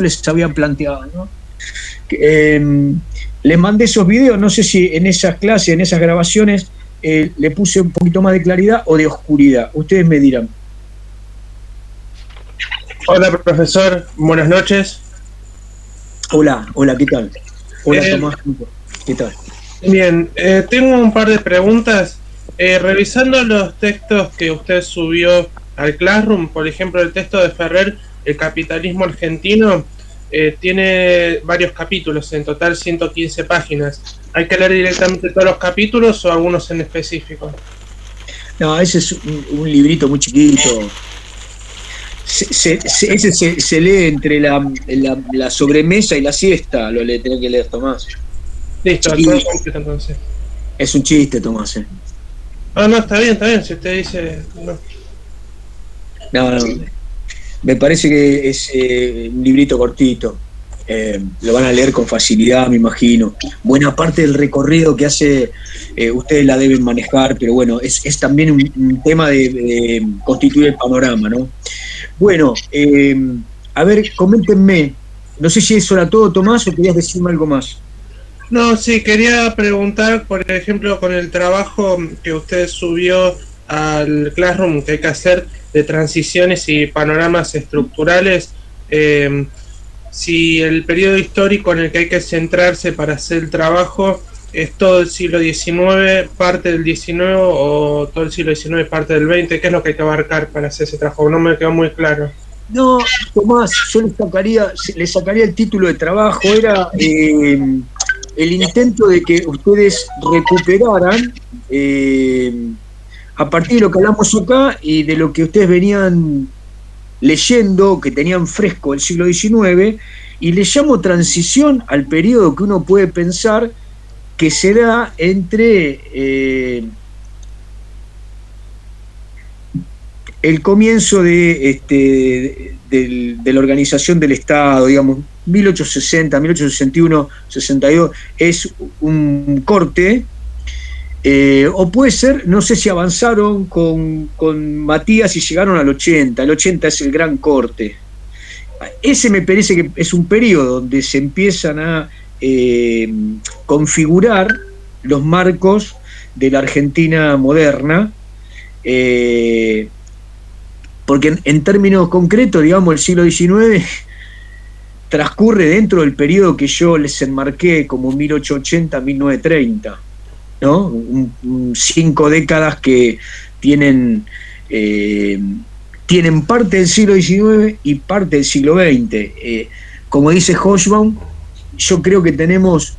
les había planteado, ¿no? Les mandé esos videos, no sé si en esas clases, en esas grabaciones, le puse un poquito más de claridad o de oscuridad. Ustedes me dirán. Hola, profesor, buenas noches. Hola, ¿qué tal? Hola, Tomás, ¿qué tal? Bien, tengo un par de preguntas. Revisando los textos que usted subió al Classroom, por ejemplo, el texto de Ferrer, El capitalismo argentino, tiene varios capítulos, en total 115 páginas. ¿Hay que leer directamente todos los capítulos o algunos en específico? No, ese es un librito muy chiquito. Ese se lee entre la sobremesa y la siesta, lo tenés que leer, Tomás. Listo, todo completo entonces. Es un chiste, Tomás. Ah, no, está bien, si usted dice... No. Me parece que es un librito cortito. Lo van a leer con facilidad, me imagino. Buena parte del recorrido que hace, ustedes la deben manejar, pero bueno, es también un tema de constituir el panorama, ¿no? Bueno, a ver, coméntenme. No sé si eso era todo, Tomás, o querías decirme algo más. No, sí, quería preguntar, por ejemplo, con el trabajo que usted subió al Classroom que hay que hacer de transiciones y panoramas estructurales, si el periodo histórico en el que hay que centrarse para hacer el trabajo es todo el siglo XIX, parte del XIX, o todo el siglo XIX, parte del XX, ¿qué es lo que hay que abarcar para hacer ese trabajo? No me quedó muy claro. No, Tomás, yo le sacaría el título de trabajo, era el intento de que ustedes recuperaran, a partir de lo que hablamos acá y de lo que ustedes venían leyendo, que tenían fresco el siglo XIX, y le llamo transición al periodo que uno puede pensar que se da entre el comienzo de la organización del Estado, digamos, 1860, 1861, 62, es un corte, o puede ser, no sé si avanzaron con Matías y llegaron al 80, el 80 es el gran corte. Ese me parece que es un periodo donde se empiezan a configurar los marcos de la Argentina moderna, porque en términos concretos, digamos, el siglo XIX transcurre dentro del periodo que yo les enmarqué como 1880-1930, ¿no? 5 décadas que tienen parte del siglo XIX y parte del siglo XX. Como dice Hobsbawm, yo creo que tenemos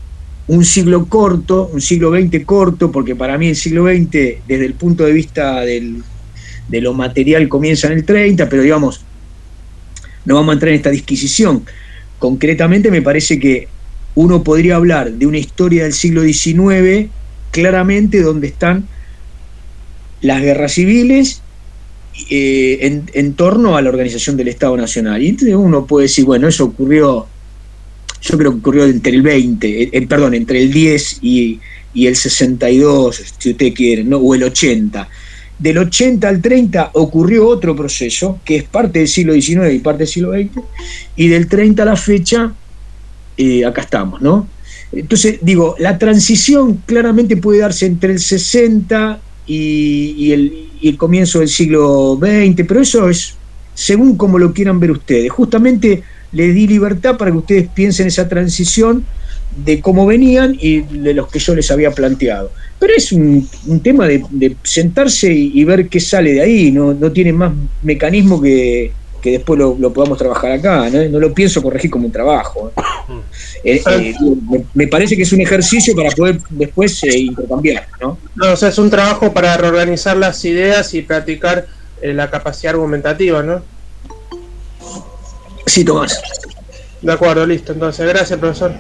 un siglo corto, un siglo XX corto, porque para mí el siglo XX, desde el punto de vista de lo material, comienza en el 30, pero digamos, no vamos a entrar en esta disquisición. Concretamente me parece que uno podría hablar de una historia del siglo XIX claramente donde están las guerras civiles en torno a la organización del Estado Nacional. Y entonces uno puede decir, bueno, eso ocurrió, yo creo que ocurrió entre el 20, entre el 10 y el 62, si ustedes quieren, ¿no? O el 80. Del 80 al 30 ocurrió otro proceso, que es parte del siglo XIX y parte del siglo XX, y del 30 a la fecha, acá estamos, ¿no? Entonces, digo, la transición claramente puede darse entre el 60 y el comienzo del siglo XX, pero eso es según como lo quieran ver ustedes. Justamente les di libertad para que ustedes piensen esa transición de cómo venían y de los que yo les había planteado. Pero es un tema de sentarse y ver qué sale de ahí, no tiene más mecanismo que después lo podamos trabajar acá, ¿no? No lo pienso corregir como un trabajo. Me parece que es un ejercicio para poder después intercambiar, ¿no? No, o sea, es un trabajo para reorganizar las ideas y practicar la capacidad argumentativa, ¿no? Sí, Tomás. De acuerdo, listo. Entonces, gracias, profesor.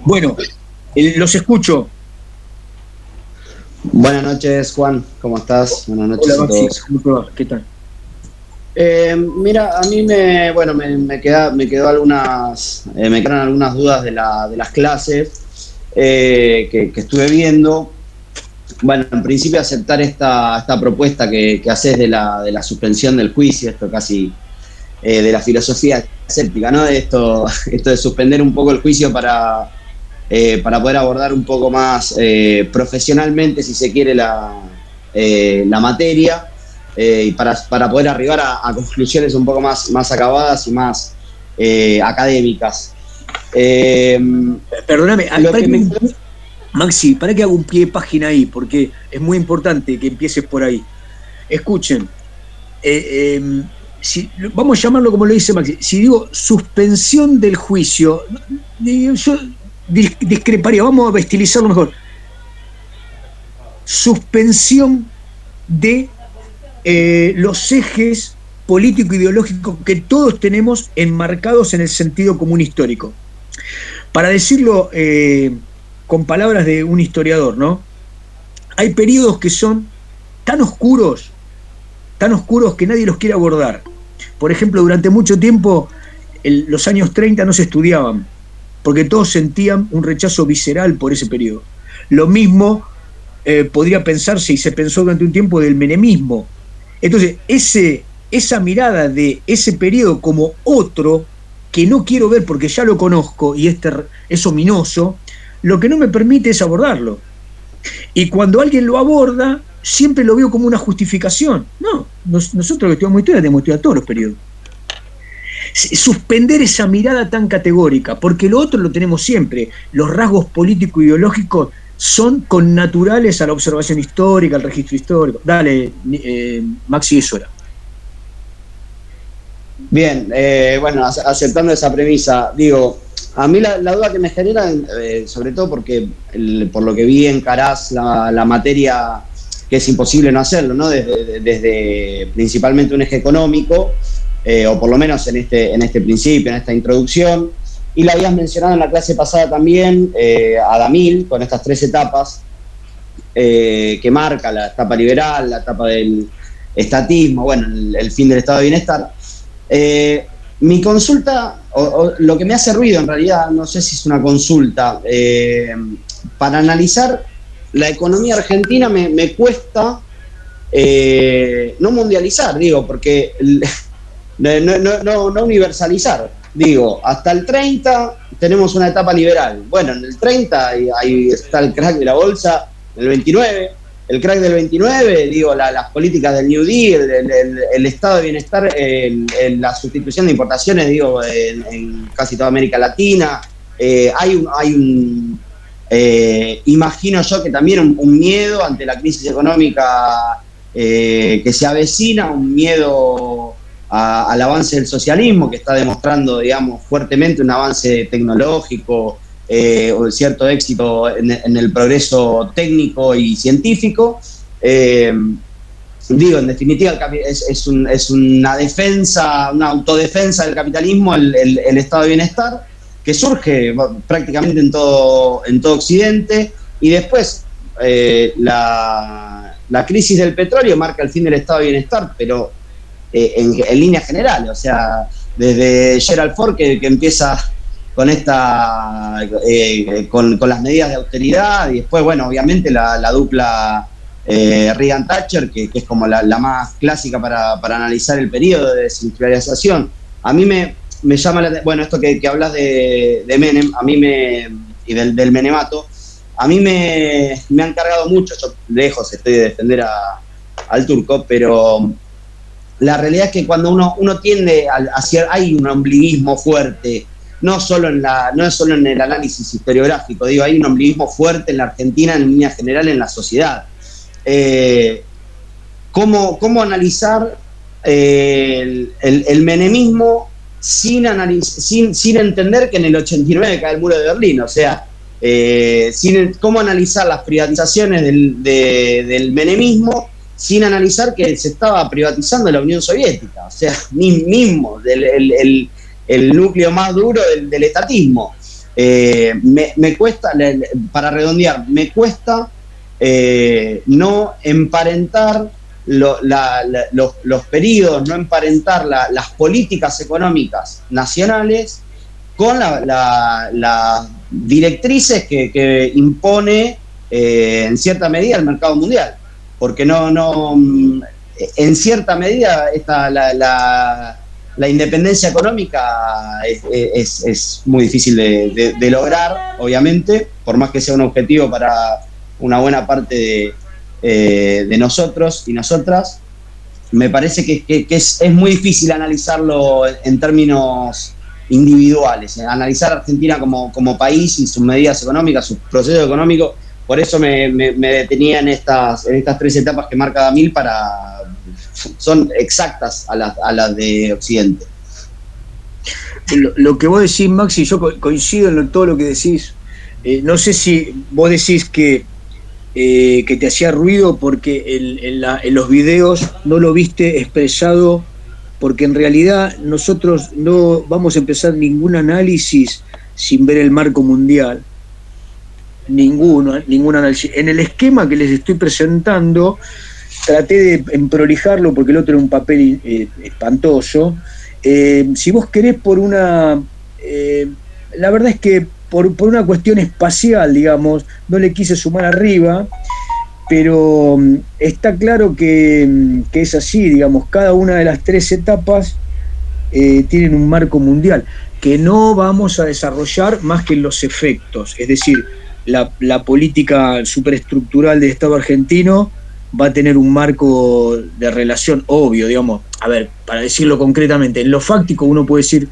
Bueno, los escucho. Buenas noches, Juan. ¿Cómo estás? Buenas noches. Hola, a todos. ¿Cómo te va? ¿Qué tal? Mira, a mí me quedaron algunas dudas de las clases que estuve viendo. Bueno, en principio aceptar esta propuesta que haces de la suspensión del juicio, esto casi de la filosofía aséptica, ¿no? Esto de suspender un poco el juicio para poder abordar un poco más profesionalmente, si se quiere, la materia, y para poder arribar a conclusiones un poco más acabadas y más académicas. Perdóname, Maxi, para que haga un pie de página ahí, porque es muy importante que empieces por ahí. Escuchen, vamos a llamarlo como lo dice Maxi, si digo suspensión del juicio, yo discreparía, vamos a estilizarlo mejor. Suspensión de los ejes político-ideológicos que todos tenemos enmarcados en el sentido común histórico. Para decirlo con palabras de un historiador, ¿no? Hay periodos que son tan oscuros que nadie los quiere abordar. Por ejemplo, durante mucho tiempo, los años 30 no se estudiaban, porque todos sentían un rechazo visceral por ese periodo. Lo mismo podría pensarse, y se pensó durante un tiempo, del menemismo. Entonces, esa mirada de ese periodo como otro, que no quiero ver porque ya lo conozco y es ominoso, lo que no me permite es abordarlo. Y cuando alguien lo aborda, siempre lo veo como una justificación. No, nosotros que estudiamos historia tenemos que estudiar todos los periodos. Suspender esa mirada tan categórica, porque lo otro lo tenemos siempre. Los rasgos político-ideológicos son connaturales a la observación histórica, al registro histórico. Dale, Maxi, eso era. Bien, bueno, aceptando esa premisa, digo, a mí la duda que me genera, sobre todo porque por lo que vi encarás la materia, que es imposible no hacerlo, ¿no? Desde principalmente un eje económico, o por lo menos en este principio, en esta introducción, y la habías mencionado en la clase pasada también, a Damil, con estas 3 etapas que marca la etapa liberal, la etapa del estatismo, bueno, el fin del estado de bienestar. Mi consulta, o lo que me hace ruido en realidad, no sé si es una consulta, para analizar la economía argentina me cuesta no mundializar, digo, porque no universalizar. Digo, hasta el 30 tenemos una etapa liberal. Bueno, en el 30 ahí está el crack de la bolsa, en el 29, el crack del 29, digo, las políticas del New Deal, el estado de bienestar, la sustitución de importaciones, digo, en casi toda América Latina. Imagino yo que también un miedo ante la crisis económica que se avecina, un miedo al avance del socialismo, que está demostrando, digamos, fuertemente un avance tecnológico, o cierto éxito en el progreso técnico y científico. Digo, en definitiva, es una defensa, una autodefensa del capitalismo, el estado de bienestar, que surge prácticamente en todo Occidente, y después la crisis del petróleo marca el fin del estado de bienestar, pero en líneas generales, o sea, desde Gerald Ford que empieza con con las medidas de austeridad, y después, bueno, obviamente la dupla Reagan-Thatcher, que es como la más clásica para analizar el periodo de desindustrialización. A mí me llama bueno, esto que hablas de Menem, a mí y del menemato, a mí me han cargado mucho. Yo lejos estoy de defender al turco, pero la realidad es que cuando uno tiende hacia, hay un ombliguismo fuerte, no es solo en el análisis historiográfico, digo, hay un ombliguismo fuerte en la Argentina, en línea general, en la sociedad. ¿Cómo analizar el menemismo sin entender que en el 89 cae el muro de Berlín? O sea, ¿cómo analizar las privatizaciones del menemismo sin analizar que se estaba privatizando la Unión Soviética? O sea, mismo, el núcleo más duro del estatismo. Me cuesta, para redondear, me cuesta no emparentar los periodos, no emparentar las políticas económicas nacionales con las directrices que impone en cierta medida el mercado mundial, porque no en cierta medida la independencia económica es muy difícil de lograr, obviamente, por más que sea un objetivo para una buena parte de nosotros y nosotras. Me parece que es muy difícil analizarlo en términos individuales, analizar a Argentina como país y sus medidas económicas, sus procesos económicos. Por eso me detenía en estas 3 etapas que marca Damil, son exactas a las de Occidente. Lo que vos decís, Maxi, yo coincido en todo lo que decís. No sé si vos decís que te hacía ruido porque en los videos no lo viste expresado, porque en realidad nosotros no vamos a empezar ningún análisis sin ver el marco mundial. Ningún análisis. En el esquema que les estoy presentando, traté de prolijarlo porque el otro era un papel espantoso. Si vos querés la verdad es que por una cuestión espacial, digamos, no le quise sumar arriba, pero está claro que es así, digamos, cada una de las 3 etapas tienen un marco mundial que no vamos a desarrollar más que en los efectos, es decir, la política superestructural del Estado argentino va a tener un marco de relación obvio, digamos. A ver, para decirlo concretamente, en lo fáctico uno puede decir,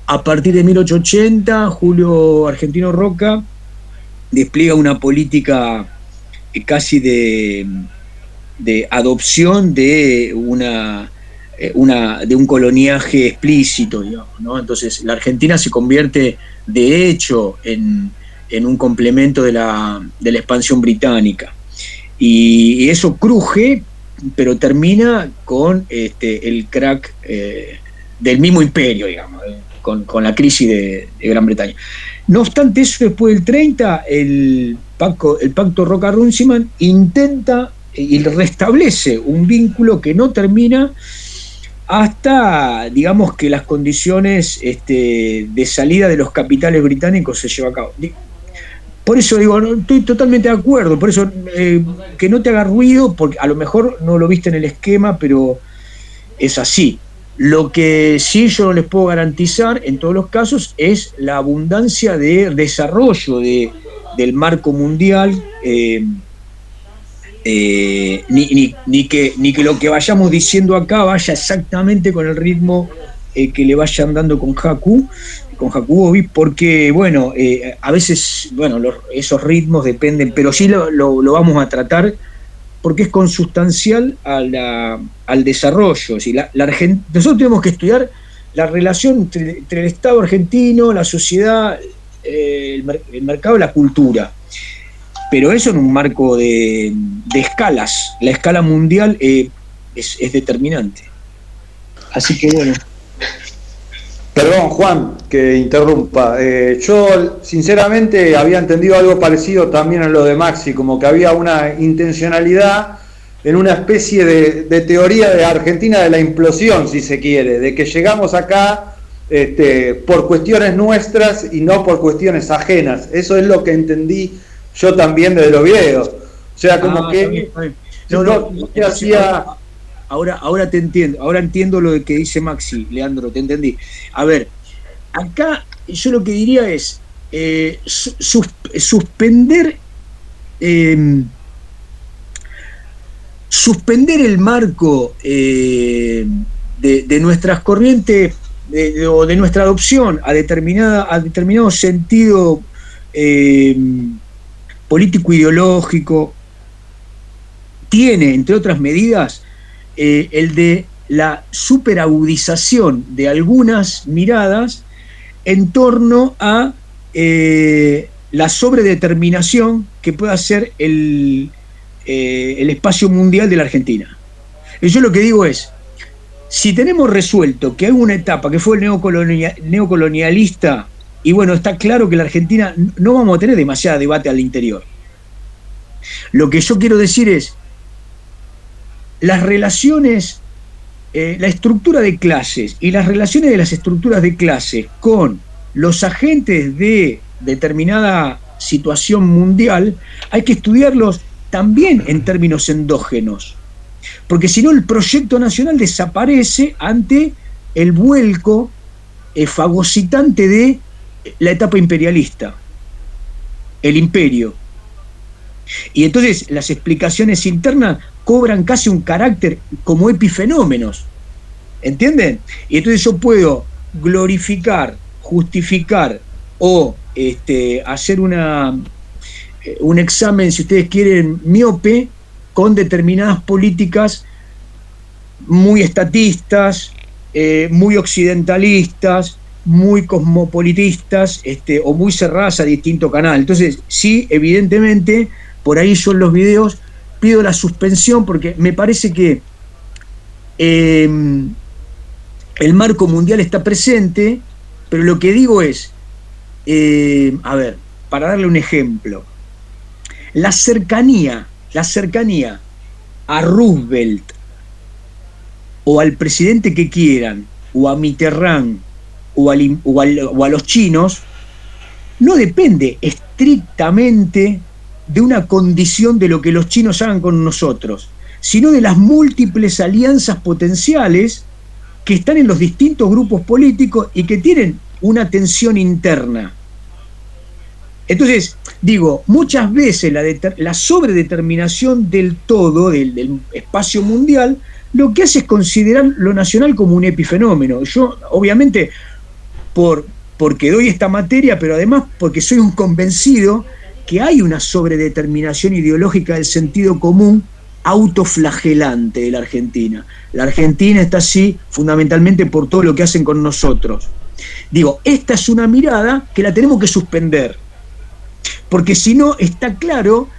a partir de 1880, Julio Argentino Roca despliega una política casi de adopción de un coloniaje explícito, digamos, ¿no? Entonces la Argentina se convierte de hecho en un complemento de la expansión británica. Y eso cruje, pero termina con el crack del mismo imperio, digamos, con la crisis de Gran Bretaña. No obstante eso, después del 30, el pacto Roca-Runciman intenta y restablece un vínculo que no termina hasta, digamos, que las condiciones de salida de los capitales británicos se llevan a cabo. Por eso digo, no, estoy totalmente de acuerdo, por eso que no te haga ruido, porque a lo mejor no lo viste en el esquema, pero es así. Lo que sí yo no les puedo garantizar en todos los casos es la abundancia de desarrollo del marco mundial, ni que lo que vayamos diciendo acá vaya exactamente con el ritmo que le vayan dando con Jacobi, porque bueno, a veces esos ritmos dependen, pero sí lo vamos a tratar porque es consustancial al desarrollo. Si nosotros tenemos que estudiar la relación entre el Estado argentino, la sociedad, el mercado y la cultura, pero eso en un marco de escalas. La escala mundial es determinante. Así que bueno. Perdón, Juan, que interrumpa. Yo, sinceramente, había entendido algo parecido también en lo de Maxi, como que había una intencionalidad en una especie de teoría de Argentina de la implosión, si se quiere, de que llegamos acá por cuestiones nuestras y no por cuestiones ajenas. Eso es lo que entendí yo también desde los videos. O sea, como que está bien. No hacía... Ahora te entiendo, ahora entiendo lo que dice Maxi, Leandro, te entendí. A ver, acá yo lo que diría es suspender el marco de nuestras corrientes o de nuestra adopción a determinado sentido político-ideológico, tiene, entre otras medidas, el de la superagudización de algunas miradas en torno a la sobredeterminación que pueda ser el espacio mundial de la Argentina. Y yo lo que digo es, si tenemos resuelto que hay una etapa que fue el neocolonialista, y bueno, está claro que la Argentina no vamos a tener demasiado debate al interior. Lo que yo quiero decir es, las relaciones, la estructura de clases y las relaciones de las estructuras de clases con los agentes de determinada situación mundial, hay que estudiarlos también en términos endógenos, porque si no el proyecto nacional desaparece ante el vuelco fagocitante de la etapa imperialista, el imperio. Y entonces las explicaciones internas cobran casi un carácter como epifenómenos, ¿entienden? Y entonces yo puedo glorificar, justificar o hacer un examen, si ustedes quieren, miope, con determinadas políticas muy estatistas, muy occidentalistas, muy cosmopolitistas, o muy cerradas a distinto canal. Entonces, sí, evidentemente, por ahí yo en los videos pido la suspensión porque me parece que el marco mundial está presente, pero lo que digo es, a ver, para darle un ejemplo, la cercanía a Roosevelt o al presidente que quieran, o a Mitterrand, o a los chinos, no depende estrictamente de una condición de lo que los chinos hagan con nosotros, sino de las múltiples alianzas potenciales que están en los distintos grupos políticos y que tienen una tensión interna. Entonces, digo, muchas veces la sobredeterminación del todo, del espacio mundial, lo que hace es considerar lo nacional como un epifenómeno. Yo, obviamente, porque doy esta materia, pero además porque soy un convencido que hay una sobredeterminación ideológica del sentido común autoflagelante de la Argentina. La Argentina está así fundamentalmente por todo lo que hacen con nosotros. Digo, esta es una mirada que la tenemos que suspender, porque si no está claro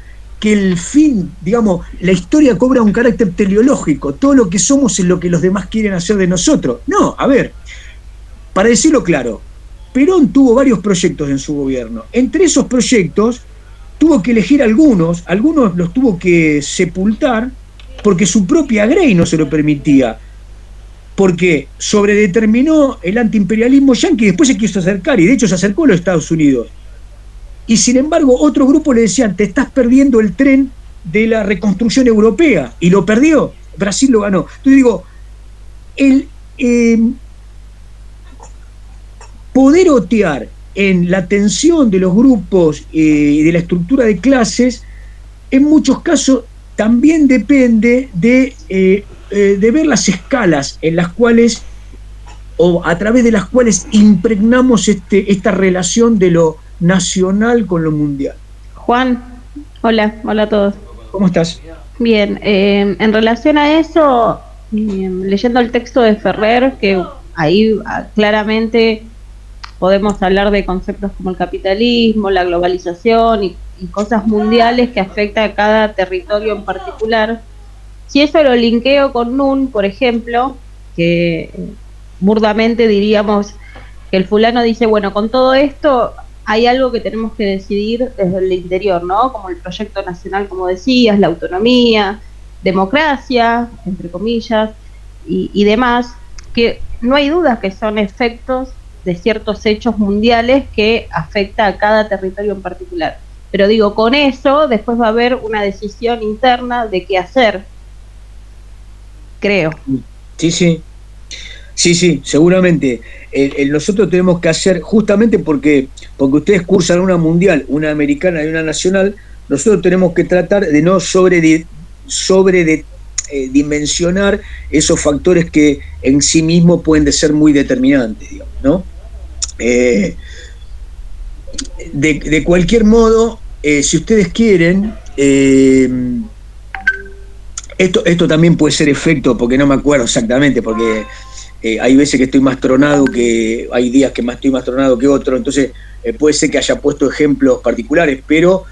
que el fin, digamos, la historia cobra un carácter teleológico, todo lo que somos es lo que los demás quieren hacer de nosotros. No, a ver, para decirlo claro, Perón tuvo varios proyectos en su gobierno. Entre esos proyectos tuvo que elegir algunos los tuvo que sepultar porque su propia Grey no se lo permitía, porque sobredeterminó el antiimperialismo yanqui y después se quiso acercar, y de hecho se acercó a los Estados Unidos. Y sin embargo, otro grupo le decían, te estás perdiendo el tren de la reconstrucción europea, y lo perdió, Brasil lo ganó. Entonces digo, poder otear en la tensión de los grupos y de la estructura de clases, en muchos casos también depende de ver las escalas en las cuales, o a través de las cuales impregnamos esta relación de lo nacional con lo mundial. Juan, hola a todos. ¿Cómo estás? Bien, en relación a eso, leyendo el texto de Ferrer, que ahí claramente podemos hablar de conceptos como el capitalismo, la globalización y cosas mundiales que afectan a cada territorio en particular. Si eso lo linkeo con Nun, por ejemplo, que burdamente diríamos que el fulano dice, bueno, con todo esto hay algo que tenemos que decidir desde el interior, ¿no? Como el proyecto nacional, como decías, la autonomía, democracia, entre comillas, y demás, que no hay dudas que son efectos de ciertos hechos mundiales que afecta a cada territorio en particular. Pero digo, con eso después va a haber una decisión interna de qué hacer, creo. Sí, seguramente. Nosotros tenemos que hacer, justamente porque ustedes cursan una mundial, una americana y una nacional, nosotros tenemos que tratar de no dimensionar esos factores que en sí mismos pueden ser muy determinantes, digamos, ¿no? De cualquier modo, si ustedes quieren, esto también puede ser efecto, porque no me acuerdo exactamente, porque hay veces que estoy más tronado, que hay días que estoy más tronado que otro, entonces puede ser que haya puesto ejemplos particulares, pero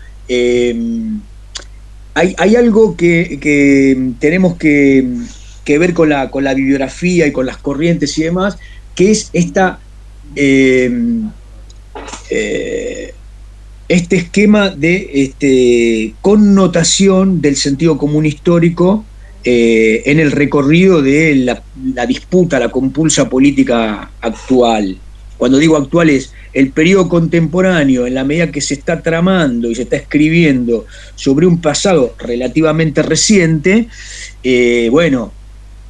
hay algo que tenemos que ver con la bibliografía y con las corrientes y demás, que es este esquema de connotación del sentido común histórico en el recorrido de la disputa, la compulsa política actual. Cuando digo actual es el periodo contemporáneo, en la medida que se está tramando y se está escribiendo sobre un pasado relativamente reciente, bueno,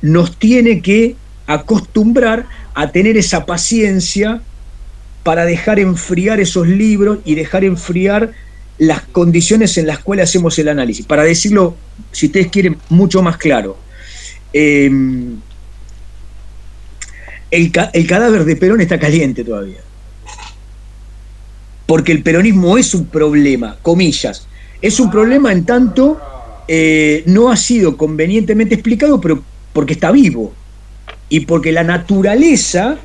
nos tiene que acostumbrar a tener esa paciencia para dejar enfriar esos libros y dejar enfriar las condiciones en las cuales hacemos el análisis. Para decirlo, si ustedes quieren, mucho más claro. El cadáver de Perón está caliente todavía. Porque el peronismo es un problema, comillas. Es un problema en tanto no ha sido convenientemente explicado, pero porque está vivo. Y porque la naturaleza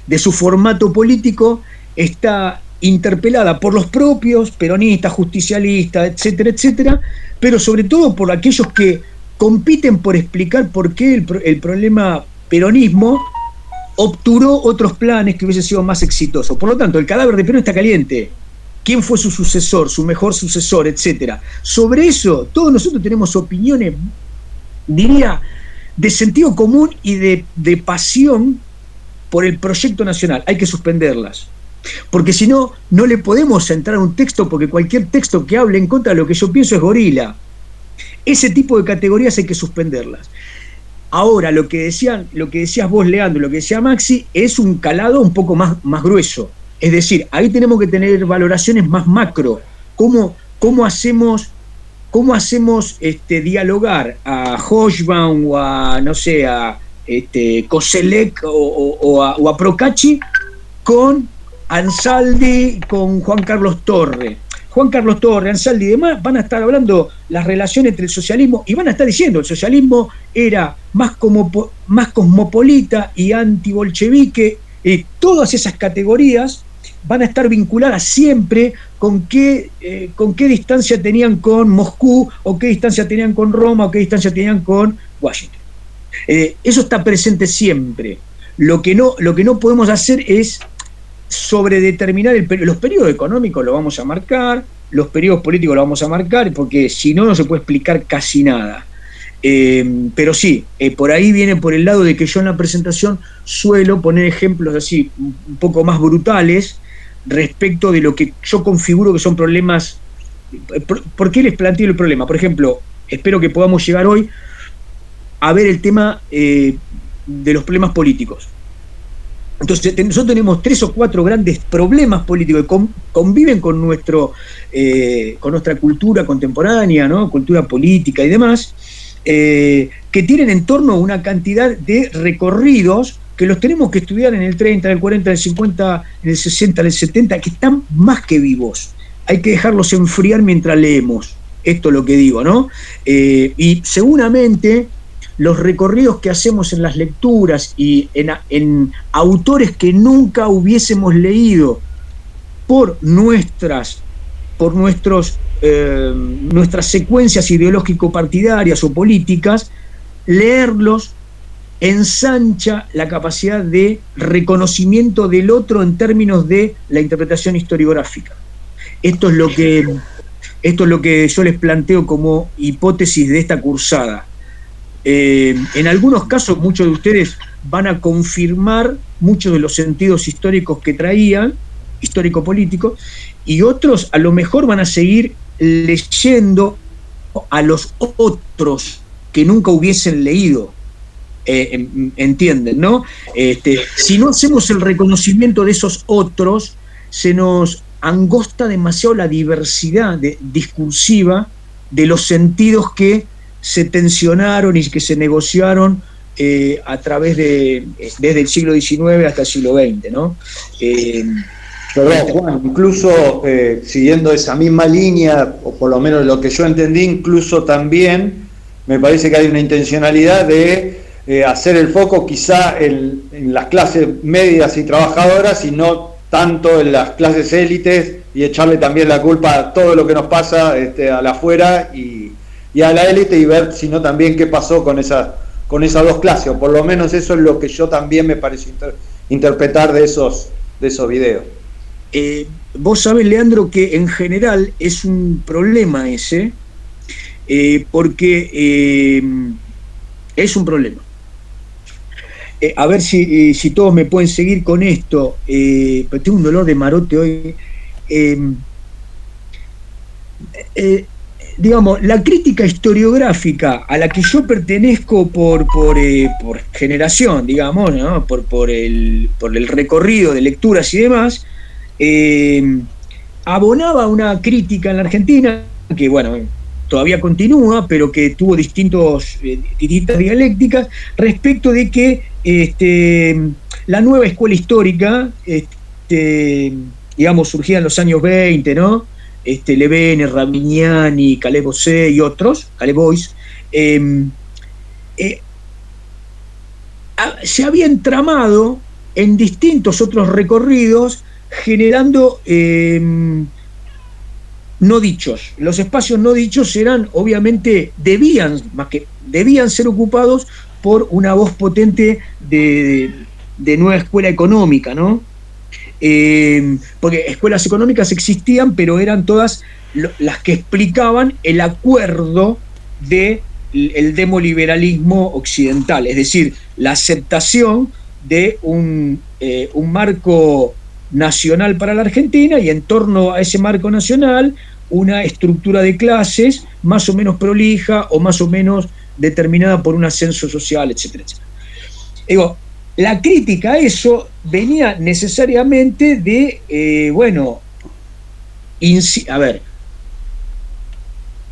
de su formato político está interpelada por los propios peronistas, justicialistas, etcétera, etcétera, pero sobre todo por aquellos que compiten por explicar por qué el problema peronismo obturó otros planes que hubiesen sido más exitosos. Por lo tanto, el cadáver de Perón está caliente. ¿Quién fue su sucesor, su mejor sucesor, etcétera? Sobre eso, todos nosotros tenemos opiniones, diría, de sentido común y de pasión por el proyecto nacional. Hay que suspenderlas. Porque si no, no le podemos entrar a un texto, porque cualquier texto que hable en contra de lo que yo pienso es gorila. Ese tipo de categorías hay que suspenderlas. Ahora, lo que decías vos, Leandro, lo que decía Maxi, es un calado un poco más grueso. Es decir, ahí tenemos que tener valoraciones más macro. ¿Cómo hacemos dialogar a Hochbaum o a, no sé, a Koselleck o a Procacci con Ansaldi, con Juan Carlos Torre? Juan Carlos Torre, Ansaldi y demás van a estar hablando las relaciones entre el socialismo y van a estar diciendo el socialismo era más cosmopolita y antibolchevique. Todas esas categorías van a estar vinculadas siempre con qué distancia tenían con Moscú, o qué distancia tenían con Roma, o qué distancia tenían con Washington. Eso está presente siempre. Lo que no podemos hacer es sobredeterminar los periodos económicos, lo vamos a marcar, los periodos políticos lo vamos a marcar, porque si no, no se puede explicar casi nada. Pero sí, por ahí viene por el lado de que yo en la presentación suelo poner ejemplos así un poco más brutales respecto de lo que yo configuro que son problemas. ¿Por qué les planteo el problema? Por ejemplo, espero que podamos llegar hoy a ver el tema de los problemas políticos. Entonces, nosotros tenemos 3 o 4 grandes problemas políticos que conviven con nuestra cultura contemporánea, ¿no? Cultura política y demás, que tienen en torno a una cantidad de recorridos que los tenemos que estudiar en el 30, en el 40, en el 50, en el 60, en el 70, que están más que vivos. Hay que dejarlos enfriar mientras leemos. Esto es lo que digo, ¿no? Y seguramente los recorridos que hacemos en las lecturas y en autores que nunca hubiésemos leído por nuestras secuencias ideológico-partidarias o políticas, leerlos ensancha la capacidad de reconocimiento del otro en términos de la interpretación historiográfica. Esto es lo que yo les planteo como hipótesis de esta cursada. En algunos casos muchos de ustedes van a confirmar muchos de los sentidos históricos que traían, histórico-políticos, y otros a lo mejor van a seguir leyendo a los otros que nunca hubiesen leído. ¿Entienden, no? Si no hacemos el reconocimiento de esos otros, se nos angosta demasiado la diversidad discursiva de los sentidos que se tensionaron y que se negociaron a través desde el siglo XIX hasta el siglo XX, ¿no? Perdón, Juan, incluso siguiendo esa misma línea, o por lo menos lo que yo entendí, incluso también me parece que hay una intencionalidad de hacer el foco quizá en las clases medias y trabajadoras y no tanto en las clases élites, y echarle también la culpa a todo lo que nos pasa a la afuera y a la élite, y ver sino también qué pasó con esas dos clases, o por lo menos eso es lo que yo también me pareció interpretar de esos videos. Vos sabés, Leandro, que en general es un problema ese, porque es un problema. A ver si todos me pueden seguir con esto, pero tengo un dolor de marote hoy. digamos, la crítica historiográfica a la que yo pertenezco por generación, digamos, ¿no? por el recorrido de lecturas y demás, abonaba una crítica en la Argentina que, bueno, todavía continúa, pero que tuvo distintas dialécticas respecto de que la nueva escuela histórica, digamos, surgía en los años 20, ¿no? Levene, Ravignani, Caleb Boyce y otros, Caleb Boyce, se había entramado en distintos otros recorridos generando no dichos. Los espacios no dichos eran, obviamente, debían ser ocupados por una voz potente de nueva escuela económica, ¿no? Porque escuelas económicas existían, pero eran todas las que explicaban el acuerdo del demoliberalismo occidental, es decir, la aceptación de un marco nacional para la Argentina y en torno a ese marco nacional una estructura de clases más o menos prolija o más o menos determinada por un ascenso social, etcétera, etcétera. Digo, la crítica a eso venía necesariamente de,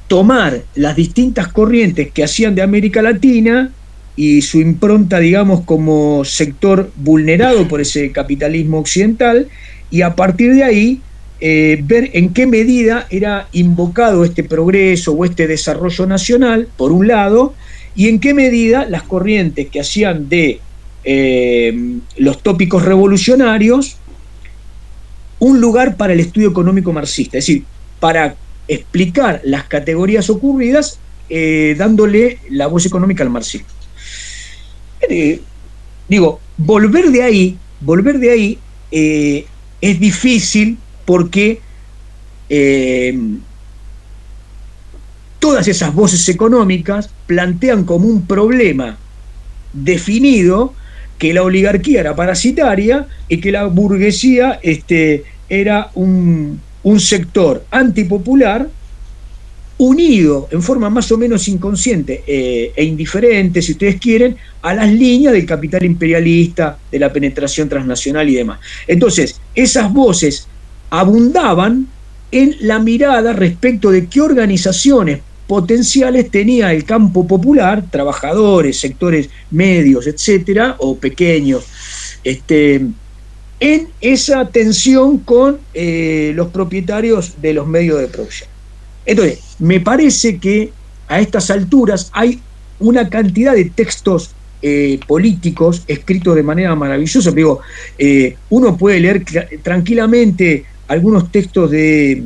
tomar las distintas corrientes que hacían de América Latina y su impronta, digamos, como sector vulnerado por ese capitalismo occidental, y a partir de ahí ver en qué medida era invocado este progreso o este desarrollo nacional, por un lado, y en qué medida las corrientes que hacían de los tópicos revolucionarios un lugar para el estudio económico marxista, es decir, para explicar las categorías ocurridas dándole la voz económica al marxismo. Volver de ahí es difícil porque todas esas voces económicas plantean como un problema definido que la oligarquía era parasitaria y que la burguesía era un sector antipopular unido en forma más o menos inconsciente e indiferente, si ustedes quieren, a las líneas del capital imperialista, de la penetración transnacional y demás. Entonces, esas voces abundaban en la mirada respecto de qué organizaciones potenciales tenía el campo popular, trabajadores, sectores medios, etcétera, o pequeños, en esa tensión con los propietarios de los medios de producción. Entonces, me parece que a estas alturas hay una cantidad de textos políticos escritos de manera maravillosa. Pero uno puede leer tranquilamente algunos textos de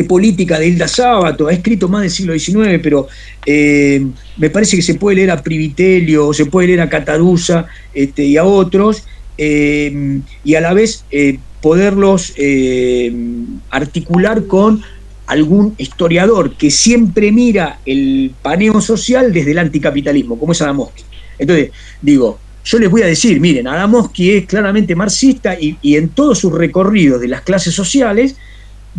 política de Hilda Sábato, ha escrito más del siglo XIX, pero me parece que se puede leer a Privitelio, o se puede leer a Catarusa y a otros, y a la vez poderlos articular con algún historiador que siempre mira el paneo social desde el anticapitalismo, como es Adamowski. Entonces, yo les voy a decir, miren, Adamowski es claramente marxista y en todos sus recorridos de las clases sociales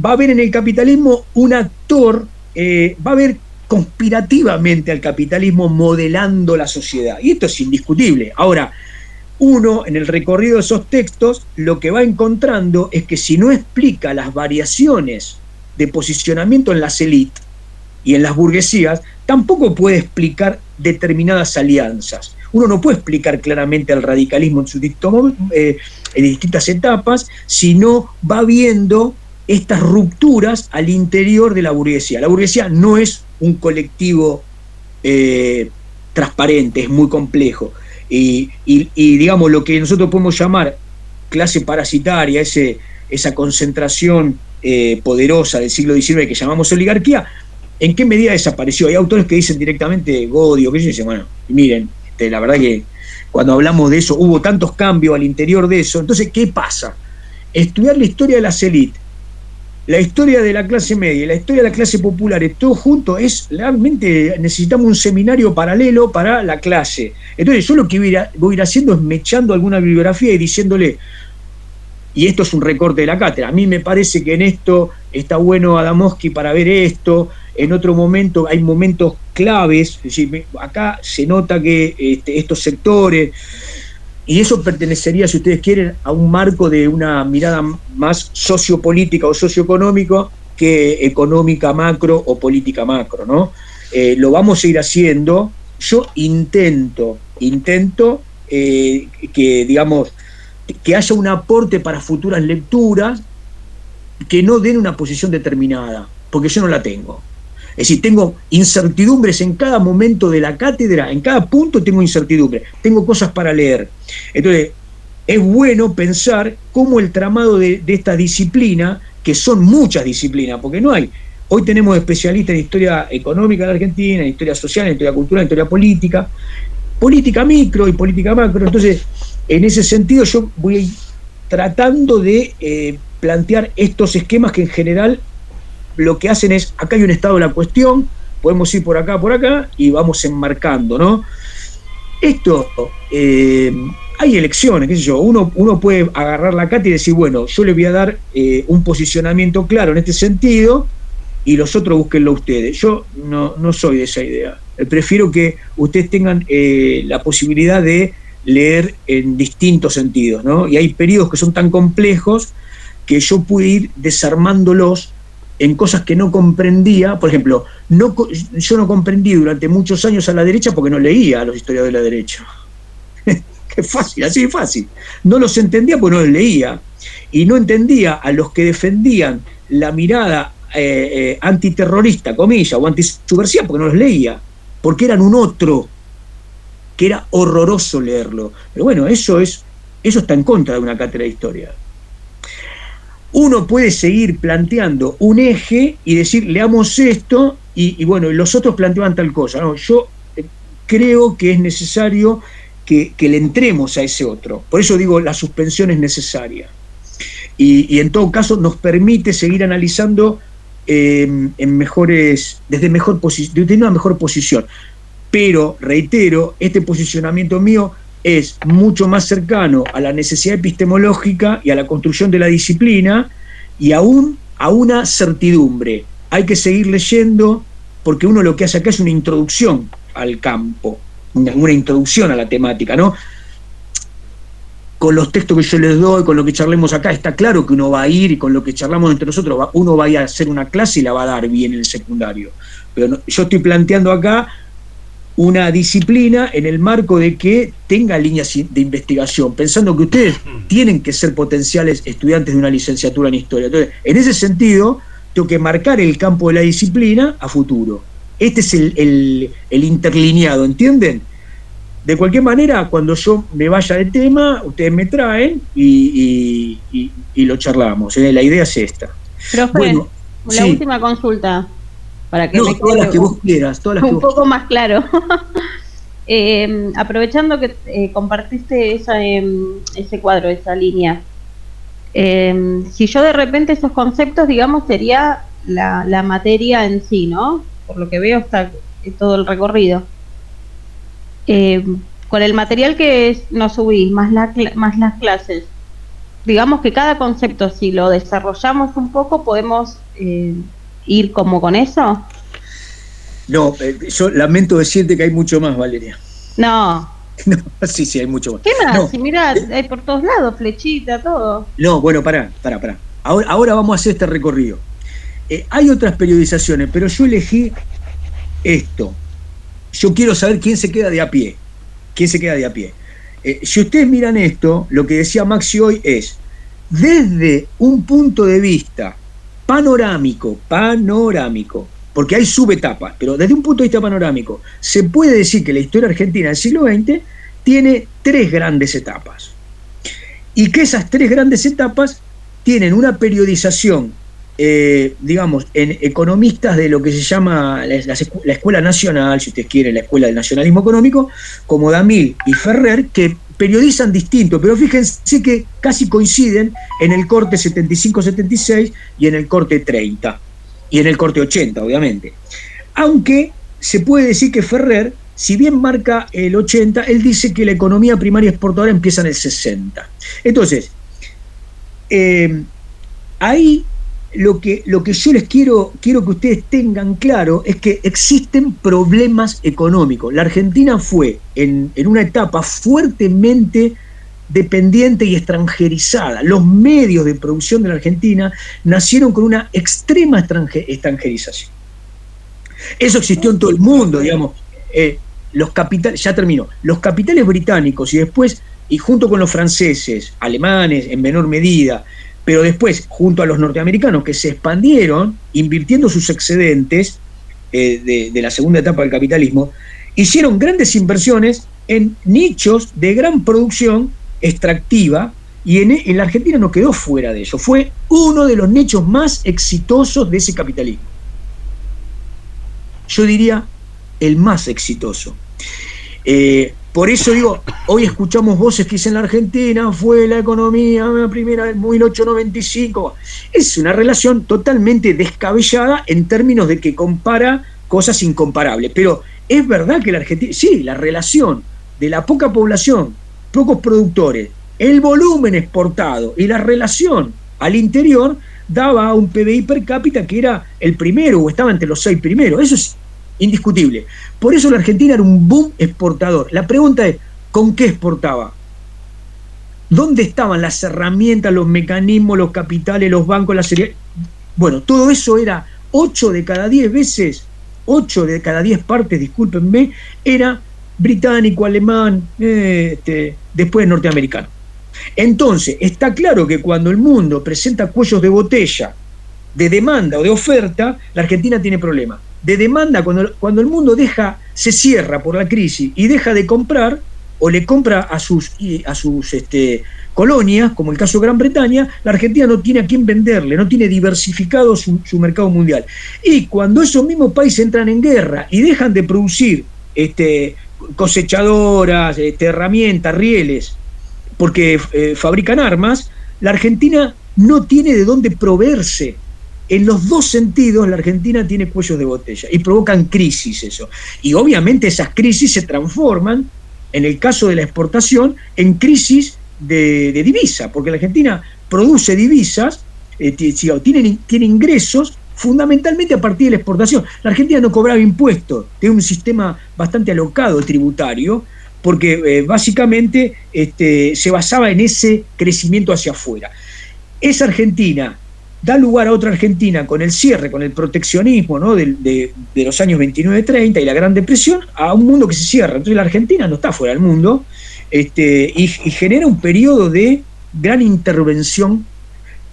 va a ver en el capitalismo un actor, va a ver conspirativamente al capitalismo modelando la sociedad. Y esto es indiscutible. Ahora, uno en el recorrido de esos textos lo que va encontrando es que si no explica las variaciones de posicionamiento en las élites y en las burguesías, tampoco puede explicar determinadas alianzas. Uno no puede explicar claramente al radicalismo en sus distintas etapas si no va viendo estas rupturas al interior de la burguesía. La burguesía no es un colectivo transparente, es muy complejo. Y digamos, lo que nosotros podemos llamar clase parasitaria, esa concentración poderosa del siglo XIX que llamamos oligarquía, ¿en qué medida desapareció? Hay autores que dicen directamente, Godio, que ellos dicen, bueno, miren, la verdad que cuando hablamos de eso, hubo tantos cambios al interior de eso. Entonces, ¿qué pasa? Estudiar la historia de las élites, la historia de la clase media y la historia de la clase popular, todo junto, realmente necesitamos un seminario paralelo para la clase. Entonces yo lo que voy a ir haciendo es mechando alguna bibliografía y diciéndole, y esto es un recorte de la cátedra, a mí me parece que en esto está bueno Adamowski para ver esto, en otro momento hay momentos claves, es decir, acá se nota que estos sectores, y eso pertenecería, si ustedes quieren, a un marco de una mirada más sociopolítica o socioeconómica que económica macro o política macro, ¿no? Lo vamos a ir haciendo. Yo intento que, digamos, que haya un aporte para futuras lecturas que no den una posición determinada, porque yo no la tengo. Es decir, tengo incertidumbres en cada momento de la cátedra, en cada punto tengo incertidumbre, tengo cosas para leer. Entonces, es bueno pensar cómo el tramado de esta disciplina, que son muchas disciplinas, porque no hay. Hoy tenemos especialistas en historia económica de la Argentina, en historia social, en historia cultural, en historia política, política micro y política macro. Entonces, en ese sentido yo voy tratando de plantear estos esquemas que en general lo que hacen es, acá hay un estado de la cuestión, podemos ir por acá, y vamos enmarcando, ¿no? Esto, hay elecciones, qué sé yo, uno puede agarrar la cátedra y decir, bueno, yo le voy a dar un posicionamiento claro en este sentido, y los otros búsquenlo ustedes. Yo no soy de esa idea. Prefiero que ustedes tengan la posibilidad de leer en distintos sentidos, ¿no? Y hay periodos que son tan complejos que yo pude ir desarmándolos en cosas que no comprendía. Por ejemplo, yo no comprendí durante muchos años a la derecha porque no leía a los historiadores de la derecha. Qué fácil, así de fácil. No los entendía porque no los leía. Y no entendía a los que defendían la mirada antiterrorista, comillas, o antisubversiva, porque no los leía, porque eran un otro, que era horroroso leerlo. Pero bueno, eso está en contra de una cátedra de historia. Uno puede seguir planteando un eje y decir, leamos esto, y bueno, los otros planteaban tal cosa, ¿no? Yo creo que es necesario que le entremos a ese otro. Por eso digo, la suspensión es necesaria. Y en todo caso nos permite seguir analizando desde una mejor posición. Pero, reitero, este posicionamiento mío es mucho más cercano a la necesidad epistemológica y a la construcción de la disciplina, y aún a una certidumbre. Hay que seguir leyendo, porque uno lo que hace acá es una introducción al campo, una introducción a la temática, ¿no? Con los textos que yo les doy, con lo que charlemos acá, está claro que uno va a ir, y con lo que charlamos entre nosotros, uno va a ir a hacer una clase y la va a dar bien en el secundario. Pero no, yo estoy planteando acá una disciplina en el marco de que tenga líneas de investigación, pensando que ustedes tienen que ser potenciales estudiantes de una licenciatura en historia. Entonces, en ese sentido, tengo que marcar el campo de la disciplina a futuro. Este es el interlineado, ¿entienden? De cualquier manera, cuando yo me vaya de tema, ustedes me traen y lo charlamos. La idea es esta. Profe, bueno, la última consulta, para que me todas las que vos quieras, un poco más claro. Aprovechando que compartiste ese cuadro, esa línea, si yo de repente esos conceptos, digamos, sería la materia en sí, ¿no? Por lo que veo está todo el recorrido. Con el material que nos subís, más las clases, digamos que cada concepto, si lo desarrollamos un poco, podemos ir como con eso. No, yo lamento decirte que hay mucho más, Valeria. No, sí, hay mucho más. ¿Qué más? No. Si mirá, hay por todos lados, flechita, todo. No, bueno, pará. Ahora vamos a hacer este recorrido. Hay otras periodizaciones, pero yo elegí esto. Yo quiero saber quién se queda de a pie. Si ustedes miran esto, lo que decía Maxi hoy es, desde un punto de vista panorámico, porque hay subetapas, pero desde un punto de vista panorámico, se puede decir que la historia argentina del siglo XX tiene 3 grandes etapas. Y que esas 3 grandes etapas tienen una periodización, digamos, en economistas de lo que se llama la Escuela Nacional, si ustedes quieren, la Escuela del Nacionalismo Económico, como Damil y Ferrer, que periodizan distinto, pero fíjense que casi coinciden en el corte 75-76 y en el corte 30, y en el corte 80, obviamente. Aunque se puede decir que Ferrer, si bien marca el 80, él dice que la economía primaria exportadora empieza en el 60. Entonces, ahí lo que yo les quiero que ustedes tengan claro es que existen problemas económicos. La Argentina fue en una etapa fuertemente dependiente y extranjerizada. Los medios de producción de la Argentina nacieron con una extrema extranjerización. Eso existió en todo el mundo, digamos. Los capitales británicos y después, y junto con los franceses, alemanes en menor medida, pero después junto a los norteamericanos que se expandieron, invirtiendo sus excedentes de la segunda etapa del capitalismo, hicieron grandes inversiones en nichos de gran producción extractiva, y en la Argentina no quedó fuera de eso. Fue uno de los nichos más exitosos de ese capitalismo. Yo diría el más exitoso. Por eso digo, hoy escuchamos voces que dicen la Argentina fue la economía primera del 1895. Es una relación totalmente descabellada en términos de que compara cosas incomparables. Pero es verdad que la Argentina, sí, la relación de la poca población, pocos productores, el volumen exportado y la relación al interior daba un PBI per cápita que era el primero o estaba entre los 6 primeros. Eso es indiscutible. Por eso la Argentina era un boom exportador. La pregunta es, ¿con qué exportaba? ¿Dónde estaban las herramientas, los mecanismos, los capitales, los bancos, las cereales? Bueno, todo eso era 8 de cada 10 veces, 8 de cada 10 partes, discúlpenme, era británico, alemán, después norteamericano. Entonces, está claro que cuando el mundo presenta cuellos de botella de demanda o de oferta, la Argentina tiene problemas. De demanda, cuando el mundo se cierra por la crisis y deja de comprar, o le compra a sus colonias, como el caso de Gran Bretaña, la Argentina no tiene a quién venderle, no tiene diversificado su mercado mundial. Y cuando esos mismos países entran en guerra y dejan de producir cosechadoras, herramientas, rieles, porque fabrican armas, la Argentina no tiene de dónde proveerse. En los dos sentidos la Argentina tiene cuellos de botella y provocan crisis eso. Y obviamente esas crisis se transforman, en el caso de la exportación, en crisis de divisa, porque la Argentina produce divisas, tiene ingresos fundamentalmente a partir de la exportación. La Argentina no cobraba impuestos, tiene un sistema bastante alocado tributario, porque básicamente se basaba en ese crecimiento hacia afuera. Esa Argentina da lugar a otra Argentina con el cierre, con el proteccionismo, ¿no? de los años 29-30 y la Gran Depresión, a un mundo que se cierra. Entonces la Argentina no está fuera del mundo y genera un periodo de gran intervención,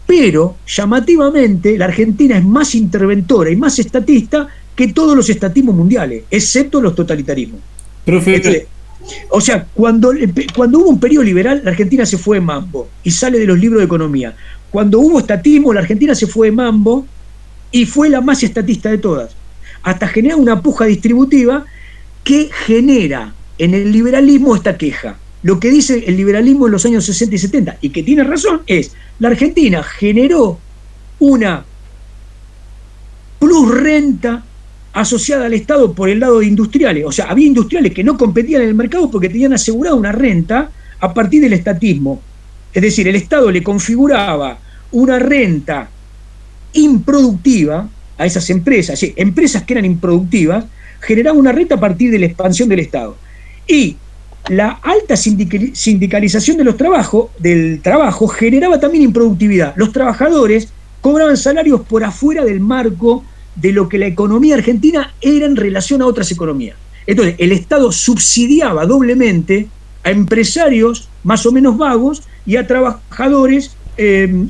pero llamativamente la Argentina es más interventora y más estatista que todos los estatismos mundiales, excepto los totalitarismos. Profe, o sea, cuando hubo un periodo liberal, la Argentina se fue de mambo y sale de los libros de economía. Cuando hubo estatismo, la Argentina se fue de mambo y fue la más estatista de todas, hasta generar una puja distributiva que genera en el liberalismo esta queja. Lo que dice el liberalismo en los años 60 y 70, y que tiene razón, es la Argentina generó una plus renta asociada al Estado por el lado de industriales. O sea, había industriales que no competían en el mercado porque tenían asegurada una renta a partir del estatismo. Es decir, el Estado le configuraba una renta improductiva a esas empresas, ¿sí? Empresas que eran improductivas, generaban una renta a partir de la expansión del Estado. Y la alta sindicalización del trabajo generaba también improductividad. Los trabajadores cobraban salarios por afuera del marco de lo que la economía argentina era en relación a otras economías. Entonces, el Estado subsidiaba doblemente a empresarios más o menos vagos y a trabajadores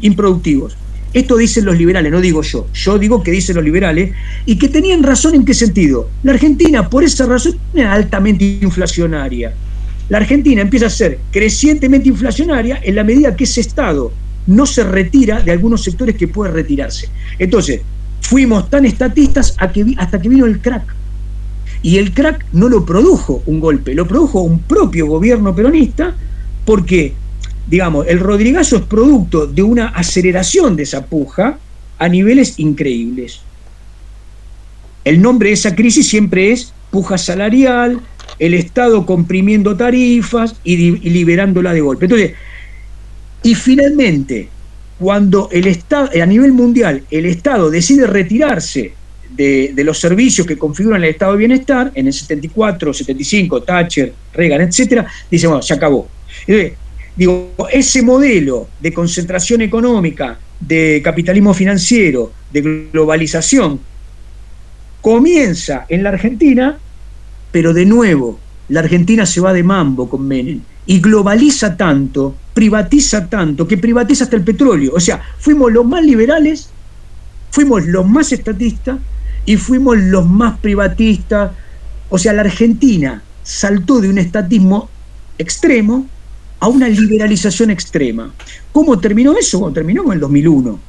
improductivos. Esto dicen los liberales, no digo yo digo que dicen los liberales, y que tenían razón. ¿En qué sentido? La Argentina, por esa razón, era altamente inflacionaria. La Argentina empieza a ser crecientemente inflacionaria en la medida que ese Estado no se retira de algunos sectores que puede retirarse. Entonces, fuimos tan estatistas hasta que vino el crack. Y el crack no lo produjo un golpe, lo produjo un propio gobierno peronista, porque, digamos, el Rodrigazo es producto de una aceleración de esa puja a niveles increíbles. El nombre de esa crisis siempre es puja salarial, el Estado comprimiendo tarifas y liberándola de golpe. Entonces, y finalmente, cuando el Estado, a nivel mundial, el Estado decide retirarse de los servicios que configuran el estado de bienestar, en el 74, 75, Thatcher, Reagan, etcétera, dice, bueno, se acabó. Entonces, digo, ese modelo de concentración económica, de capitalismo financiero, de globalización, comienza en la Argentina, pero de nuevo, la Argentina se va de mambo con Menem y globaliza tanto, privatiza tanto, que privatiza hasta el petróleo. O sea, fuimos los más liberales, fuimos los más estatistas y fuimos los más privatistas. O sea, la Argentina saltó de un estatismo extremo a una liberalización extrema. ¿Cómo terminó eso? Bueno, terminó en el 2001.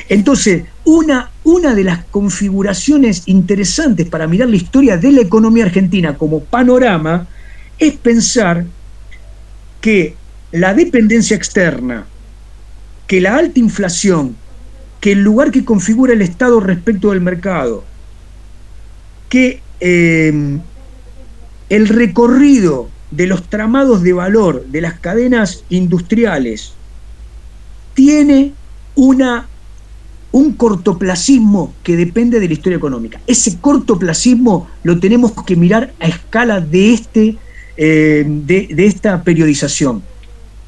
Entonces, una de las configuraciones interesantes para mirar la historia de la economía argentina como panorama es pensar que la dependencia externa, que la alta inflación, que el lugar que configura el Estado respecto del mercado, que el recorrido de los tramados de valor de las cadenas industriales tiene un cortoplacismo que depende de la historia económica. Ese cortoplacismo lo tenemos que mirar a escala de esta periodización.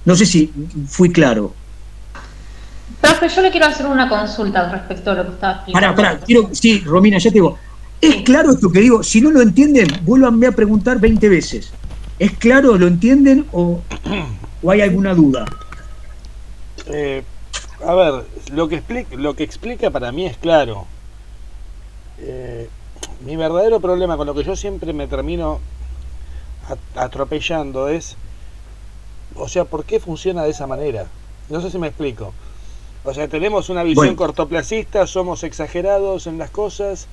No sé si fui claro. Profe, yo le quiero hacer una consulta respecto a lo que estaba explicando. Sí, Romina, ya te digo. ¿Es claro esto que digo? Si no lo entienden, vuélvanme a preguntar 20 veces. ¿Es claro? ¿Lo entienden o hay alguna duda? A ver, lo que explica para mí es claro. Mi verdadero problema con lo que yo siempre me termino atropellando es, o sea, ¿por qué funciona de esa manera? No sé si me explico. O sea, tenemos una visión cortoplacista, somos exagerados en las cosas,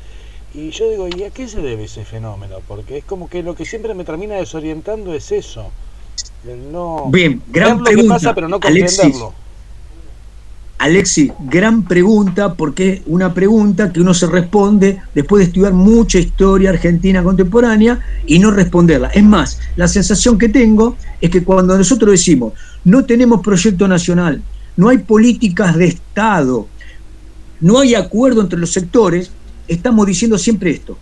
y yo digo, ¿y a qué se debe ese fenómeno? Porque es como que lo que siempre me termina desorientando es eso. El no bien, gran ver pregunta, lo que pasa, pero no comprenderlo. Alexis, gran pregunta, porque es una pregunta que uno se responde después de estudiar mucha historia argentina contemporánea y no responderla. Es más, la sensación que tengo es que cuando nosotros decimos no tenemos proyecto nacional, no hay políticas de Estado, no hay acuerdo entre los sectores, estamos diciendo siempre esto.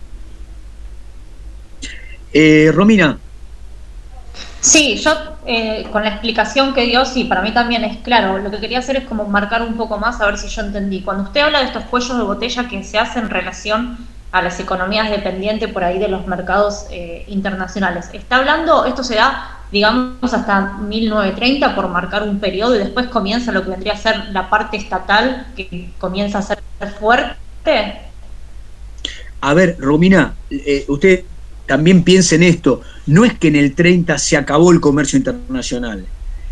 Romina. Sí, yo con la explicación que dio, sí, para mí también es claro. Lo que quería hacer es como marcar un poco más, a ver si yo entendí. Cuando usted habla de estos cuellos de botella que se hacen en relación a las economías dependientes por ahí de los mercados internacionales, ¿está hablando, esto se da, digamos, hasta 1930 por marcar un periodo y después comienza lo que vendría a ser la parte estatal que comienza a ser fuerte? A ver, Romina, usted también piensa en esto, no es que en el 30 se acabó el comercio internacional.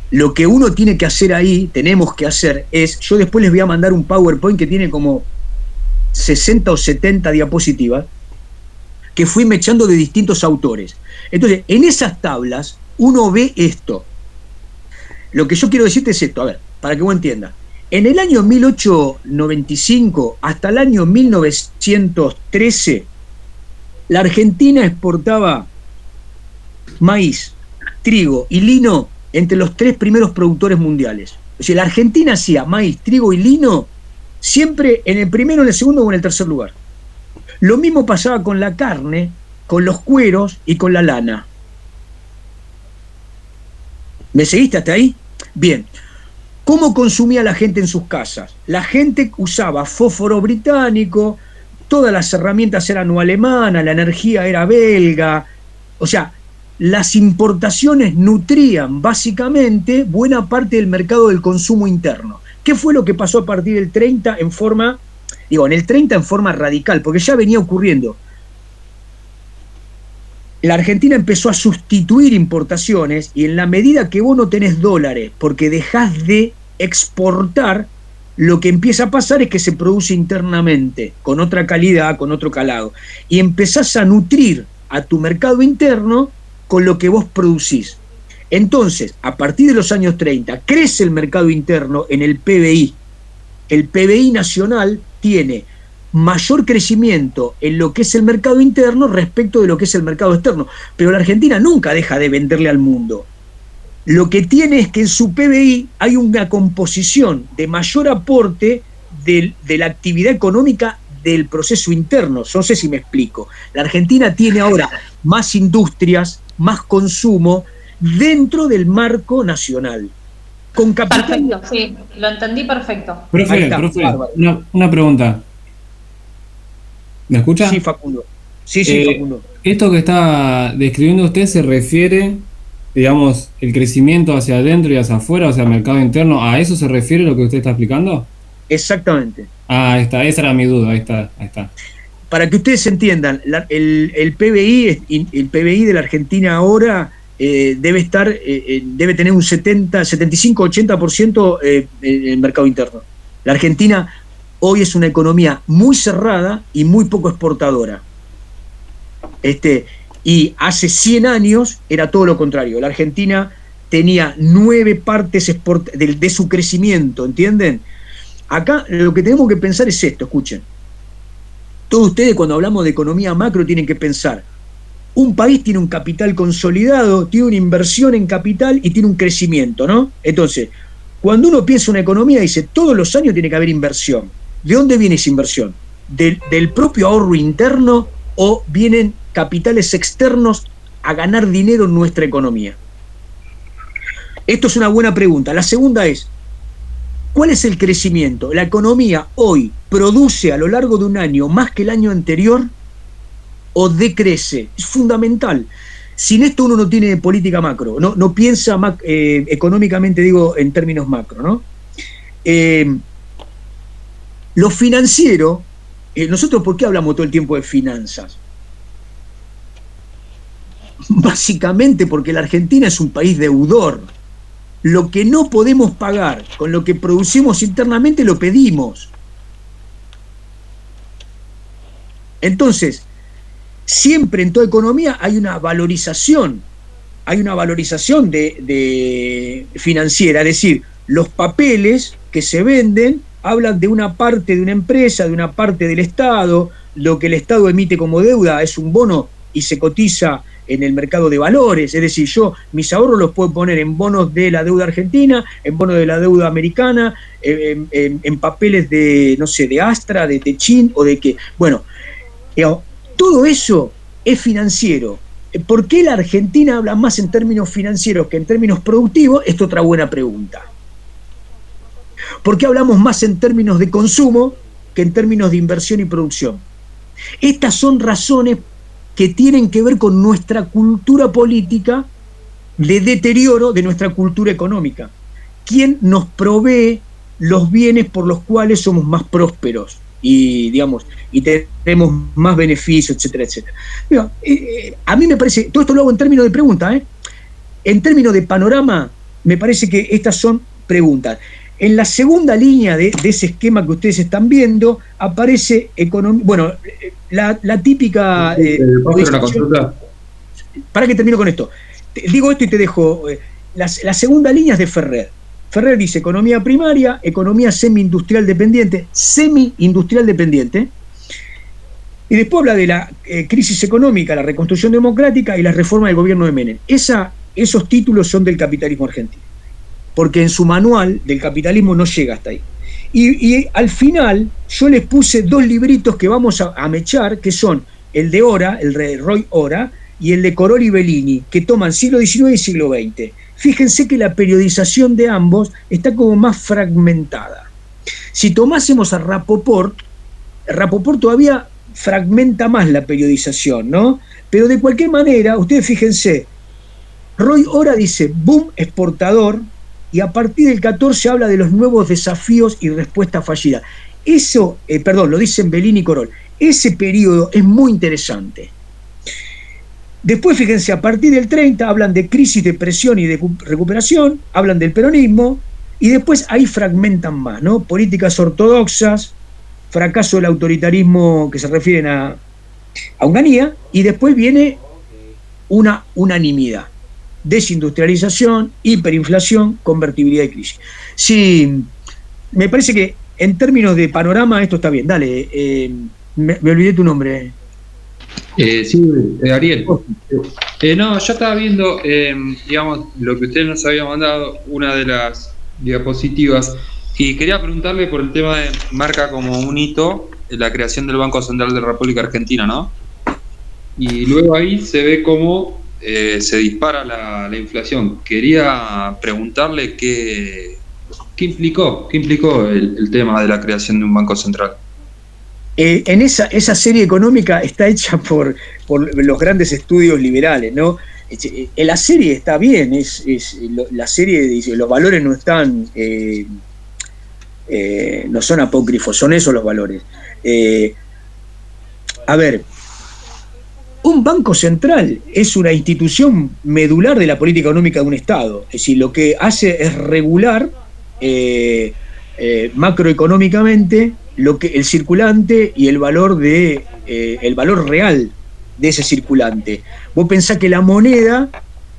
Lo que uno tiene que hacer ahí, tenemos que hacer, es, yo después les voy a mandar un PowerPoint que tiene como 60 o 70 diapositivas, que fui mechando de distintos autores. Entonces, en esas tablas, uno ve esto. Lo que yo quiero decirte es esto, a ver, para que vos entiendas. En el año 1895 hasta el año 1913, la Argentina exportaba maíz, trigo y lino entre los 3 primeros productores mundiales. O sea, la Argentina hacía maíz, trigo y lino siempre en el primero, en el segundo o en el tercer lugar. Lo mismo pasaba con la carne, con los cueros y con la lana. ¿Me seguiste hasta ahí? Bien. ¿Cómo consumía la gente en sus casas? La gente usaba fósforo británico, todas las herramientas eran no alemanas, la energía era belga. O sea, las importaciones nutrían básicamente buena parte del mercado del consumo interno. ¿Qué fue lo que pasó a partir del 30 en forma, en el 30 en forma radical? Porque ya venía ocurriendo. La Argentina empezó a sustituir importaciones y en la medida que vos no tenés dólares porque dejás de exportar, lo que empieza a pasar es que se produce internamente, con otra calidad, con otro calado. Y empezás a nutrir a tu mercado interno con lo que vos producís. Entonces, a partir de los años 30, crece el mercado interno en el PBI. El PBI nacional tiene mayor crecimiento en lo que es el mercado interno respecto de lo que es el mercado externo. Pero la Argentina nunca deja de venderle al mundo. Lo que tiene es que en su PBI hay una composición de mayor aporte de la actividad económica del proceso interno. No sé si me explico. La Argentina tiene ahora más industrias, más consumo dentro del marco nacional. Con capital... Perfecto, sí, lo entendí perfecto. Profe, una pregunta. ¿Me escucha? Sí, Facundo. Sí, Facundo. Esto que está describiendo usted se refiere, digamos, el crecimiento hacia adentro y hacia afuera, o sea, mercado interno, ¿a eso se refiere lo que usted está explicando? Exactamente. Ah, ahí está, esa era mi duda, ahí está. Para que ustedes entendan, el PBI de la Argentina ahora debe tener un 75-80% en el mercado interno. La Argentina hoy es una economía muy cerrada y muy poco exportadora. Y hace 100 años era todo lo contrario. La Argentina tenía 9 partes de su crecimiento, ¿entienden? Acá lo que tenemos que pensar es esto, escuchen. Todos ustedes cuando hablamos de economía macro tienen que pensar, un país tiene un capital consolidado, tiene una inversión en capital y tiene un crecimiento, ¿no? Entonces, cuando uno piensa en una economía, dice, todos los años tiene que haber inversión. ¿De dónde viene esa inversión? ¿Del propio ahorro interno o vienen capitales externos a ganar dinero en nuestra economía? Esto es una buena pregunta. La segunda es, ¿cuál es el crecimiento? ¿La economía hoy produce a lo largo de un año más que el año anterior o decrece? Es fundamental. Sin esto uno no tiene política macro, no piensa económicamente, digo, en términos macro, ¿no? Lo financiero, nosotros ¿por qué hablamos todo el tiempo de finanzas? Básicamente porque la Argentina es un país deudor. Lo que no podemos pagar con lo que producimos internamente lo pedimos. Entonces, siempre en toda economía hay una valorización de financiera, es decir, los papeles que se venden hablan de una parte de una empresa, de una parte del Estado, lo que el Estado emite como deuda es un bono y se cotiza en el mercado de valores, es decir, yo mis ahorros los puedo poner en bonos de la deuda argentina, en bonos de la deuda americana, en papeles de, no sé, de Astra, de Techin o de qué. Bueno, todo eso es financiero. ¿Por qué la Argentina habla más en términos financieros que en términos productivos? Es otra buena pregunta. ¿Por qué hablamos más en términos de consumo que en términos de inversión y producción? Estas son razones que tienen que ver con nuestra cultura política de deterioro de nuestra cultura económica. ¿Quién nos provee los bienes por los cuales somos más prósperos y, digamos, y tenemos más beneficios, etcétera, etcétera? Mira, a mí me parece, todo esto lo hago en términos de pregunta, en términos de panorama, me parece que estas son preguntas. En la segunda línea de ese esquema que ustedes están viendo, aparece economía. Bueno, la típica. ¿Puedo una consulta? Para que termino con esto. Digo esto y te dejo. La segunda línea es de Ferrer. Ferrer dice economía primaria, economía semi-industrial dependiente, y después habla de la crisis económica, la reconstrucción democrática y la reforma del gobierno de Menem. Esos títulos son del capitalismo argentino, porque en su manual del capitalismo no llega hasta ahí. Y al final yo les puse 2 libritos que vamos a mechar, que son el de Ora, el de Roy Ora, y el de Coroli Bellini, que toman siglo XIX y siglo XX. Fíjense que la periodización de ambos está como más fragmentada. Si tomásemos a Rapoport todavía fragmenta más la periodización, ¿no? Pero de cualquier manera, ustedes fíjense, Roy Ora dice boom exportador, y a partir del 14 habla de los nuevos desafíos y respuestas fallidas. Eso, lo dicen Bellini y Corol. Ese periodo es muy interesante. Después, fíjense, a partir del 30 hablan de crisis, depresión y de recuperación, hablan del peronismo, y después ahí fragmentan más, ¿no? Políticas ortodoxas, fracaso del autoritarismo que se refieren a Onganía, y después viene una unanimidad. Desindustrialización, hiperinflación, convertibilidad y crisis. Sí, me parece que en términos de panorama esto está bien. Dale, me olvidé tu nombre. Ariel. No, yo estaba viendo, digamos, lo que usted nos había mandado, una de las diapositivas, y quería preguntarle por el tema de marca como un hito la creación del Banco Central de la República Argentina, ¿no? Y luego ahí se ve cómo se dispara la inflación. Quería preguntarle qué implicó el tema de la creación de un Banco Central. En esa serie económica está hecha por los grandes estudios liberales, ¿no? La serie está bien, la serie dice los valores no están, no son apócrifos, son esos los valores. A ver, un banco central es una institución medular de la política económica de un Estado, es decir, lo que hace es regular macroeconómicamente el circulante y el valor real de ese circulante. Vos pensás que la moneda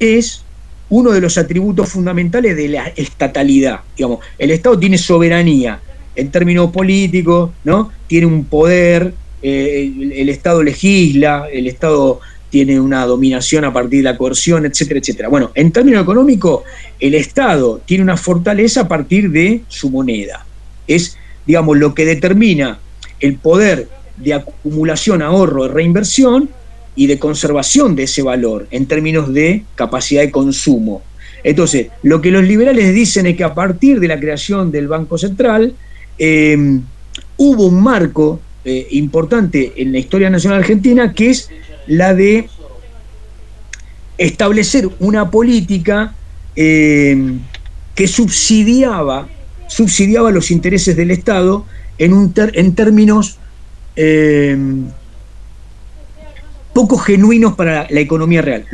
es uno de los atributos fundamentales de la estatalidad. Digamos, el Estado tiene soberanía en términos políticos, ¿no? Tiene un poder, el Estado legisla, el Estado tiene una dominación a partir de la coerción, etcétera, etcétera. Bueno, en términos económicos, el Estado tiene una fortaleza a partir de su moneda. Es, digamos, lo que determina el poder de acumulación, ahorro, de reinversión y de conservación de ese valor en términos de capacidad de consumo. Entonces, lo que los liberales dicen es que a partir de la creación del Banco Central hubo un marco importante en la historia nacional argentina, que es la de establecer una política que subsidiaba los intereses del Estado en términos poco genuinos para la economía real.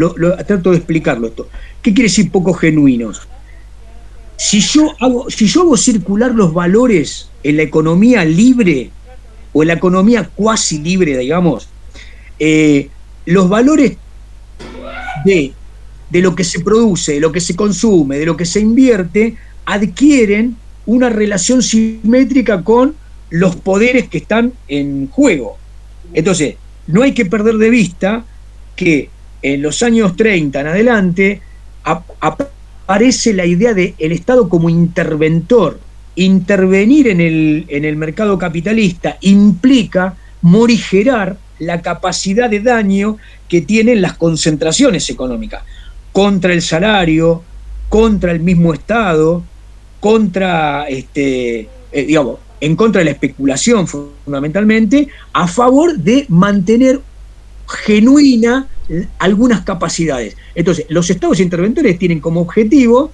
Trato de explicarlo esto. ¿Qué quiere decir poco genuinos? Si yo hago circular los valores en la economía libre o en la economía cuasi libre, digamos, los valores de lo que se produce, de lo que se consume, de lo que se invierte, adquieren una relación simétrica con los poderes que están en juego. Entonces, no hay que perder de vista que en los años 30 en adelante aparece la idea del Estado como interventor. Intervenir en el mercado capitalista implica morigerar la capacidad de daño que tienen las concentraciones económicas contra el salario, contra el mismo Estado, contra en contra de la especulación fundamentalmente, a favor de mantener genuina algunas capacidades. Entonces, los estados interventores tienen como objetivo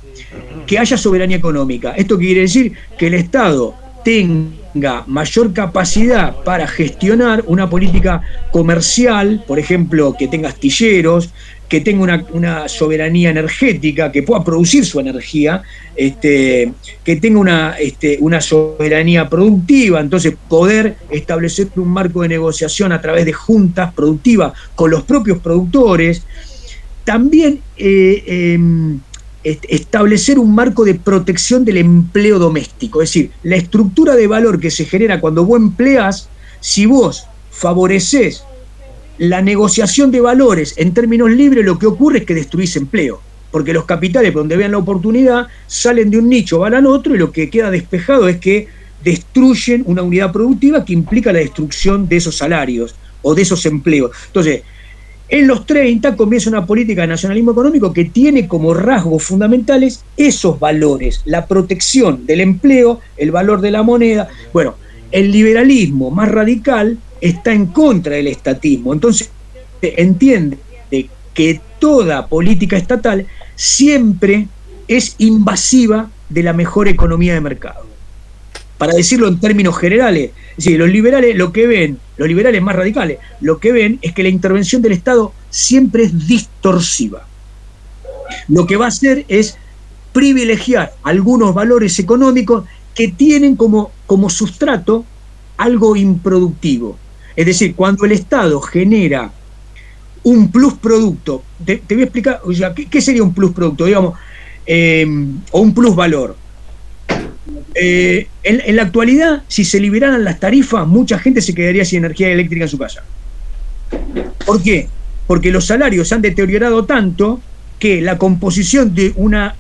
que haya soberanía económica. Esto quiere decir que el Estado tenga mayor capacidad para gestionar una política comercial, por ejemplo, que tenga astilleros, que tenga una soberanía energética, que pueda producir su energía, que tenga una soberanía productiva, entonces poder establecer un marco de negociación a través de juntas productivas con los propios productores. También establecer un marco de protección del empleo doméstico, es decir, la estructura de valor que se genera cuando vos empleás, si vos favorecés la negociación de valores en términos libres, lo que ocurre es que destruís empleo, porque los capitales, por donde vean la oportunidad, salen de un nicho, van al otro, y lo que queda despejado es que destruyen una unidad productiva que implica la destrucción de esos salarios o de esos empleos. Entonces, en los 30 comienza una política de nacionalismo económico que tiene como rasgos fundamentales esos valores, la protección del empleo, el valor de la moneda. Bueno, el liberalismo más radical está en contra del estatismo, entonces entiende que toda política estatal siempre es invasiva de la mejor economía de mercado. Para decirlo en términos generales, es decir, los liberales más radicales, lo que ven es que la intervención del Estado siempre es distorsiva. Lo que va a hacer es privilegiar algunos valores económicos que tienen como sustrato algo improductivo. Es decir, cuando el Estado genera un plus producto, te voy a explicar, o sea, ¿qué sería un plus producto? Digamos, o un plus valor. En la actualidad, si se liberaran las tarifas, mucha gente se quedaría sin energía eléctrica en su casa. ¿Por qué? Porque los salarios se han deteriorado tanto que la composición de una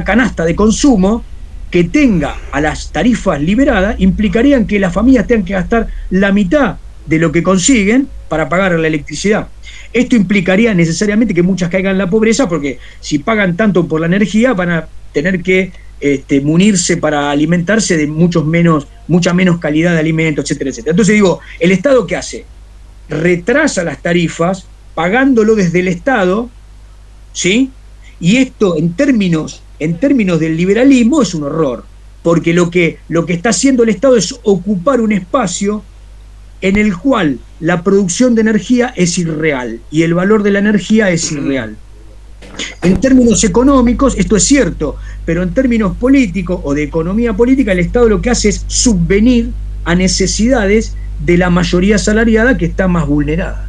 canasta de consumo que tenga a las tarifas liberadas implicarían que las familias tengan que gastar la mitad de lo que consiguen para pagar la electricidad. Esto implicaría necesariamente que muchas caigan en la pobreza, porque si pagan tanto por la energía van a tener que munirse para alimentarse de mucha menos calidad de alimentos, etcétera, etcétera. Entonces digo, ¿el Estado qué hace? Retrasa las tarifas pagándolo desde el Estado, ¿sí? Y esto en términos del liberalismo es un horror, porque lo que está haciendo el Estado es ocupar un espacio en el cual la producción de energía es irreal y el valor de la energía es irreal. En términos económicos esto es cierto, pero en términos políticos o de economía política, el Estado lo que hace es subvenir a necesidades de la mayoría asalariada que está más vulnerada.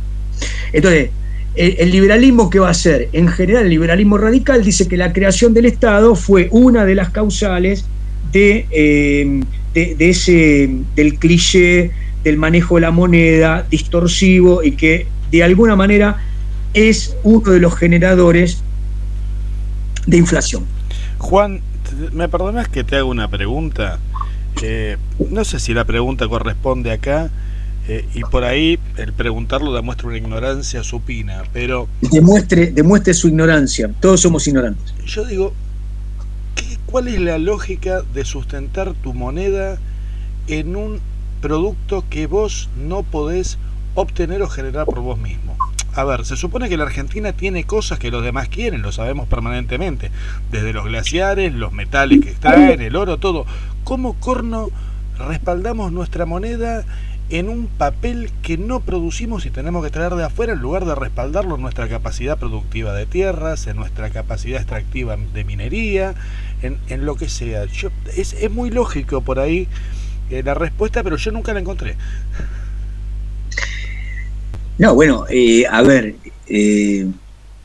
Entonces, el liberalismo, ¿qué va a hacer? En general, el liberalismo radical dice que la creación del Estado fue una de las causales del cliché del manejo de la moneda distorsivo, y que de alguna manera es uno de los generadores de inflación. Juan, ¿me perdonas que te haga una pregunta? No sé si la pregunta corresponde acá, y por ahí el preguntarlo demuestra una ignorancia supina, pero... Demuestre su ignorancia, todos somos ignorantes. Yo digo, ¿cuál es la lógica de sustentar tu moneda en un producto que vos no podés obtener o generar por vos mismo? A ver, se supone que la Argentina tiene cosas que los demás quieren, lo sabemos permanentemente, desde los glaciares, los metales que extraen, el oro, todo. ¿Cómo corno respaldamos nuestra moneda en un papel que no producimos y tenemos que traer de afuera, en lugar de respaldarlo en nuestra capacidad productiva de tierras, en nuestra capacidad extractiva de minería, en lo que sea? Es muy lógico por ahí la respuesta, pero yo nunca la encontré. No, bueno, a ver,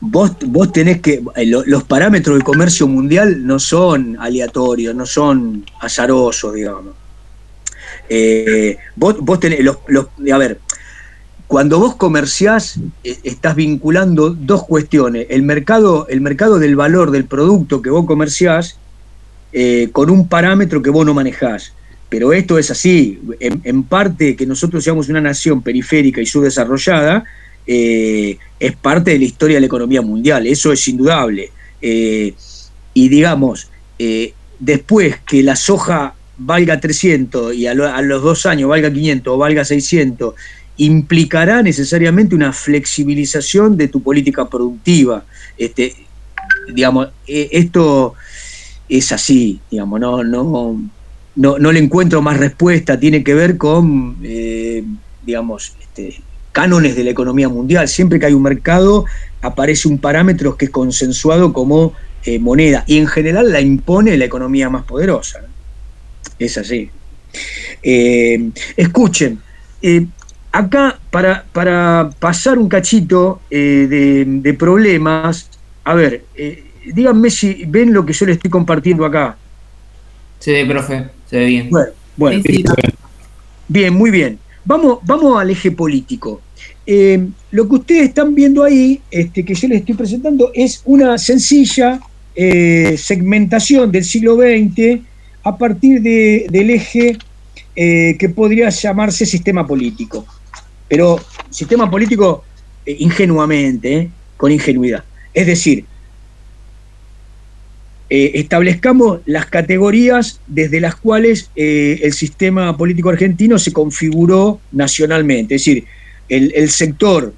vos tenés que... los parámetros del comercio mundial no son aleatorios, no son azarosos, digamos. Vos tenés... a ver, cuando vos comerciás, estás vinculando dos cuestiones. El mercado del valor del producto que vos comerciás con un parámetro que vos no manejás. Pero esto es así, en parte que nosotros seamos una nación periférica y subdesarrollada, es parte de la historia de la economía mundial, eso es indudable. Y digamos, después que la soja valga 300 y a los 2 años valga 500 o valga 600, implicará necesariamente una flexibilización de tu política productiva. Digamos, esto es así, digamos, no le encuentro más respuesta. Tiene que ver con, digamos, cánones de la economía mundial. Siempre que hay un mercado, aparece un parámetro que es consensuado como moneda, y en general la impone la economía más poderosa, ¿no? Es así. Escuchen, acá para pasar un cachito de problemas, a ver, díganme si ven lo que yo le estoy compartiendo acá. Se ve, profe, se ve bien. Bueno, sí. Bien, muy bien. Vamos al eje político. Lo que ustedes están viendo ahí, que yo les estoy presentando, es una sencilla segmentación del siglo XX a partir del eje que podría llamarse sistema político. Pero sistema político ingenuamente, con ingenuidad. Es decir, establezcamos las categorías desde las cuales el sistema político argentino se configuró nacionalmente. Es decir, el sector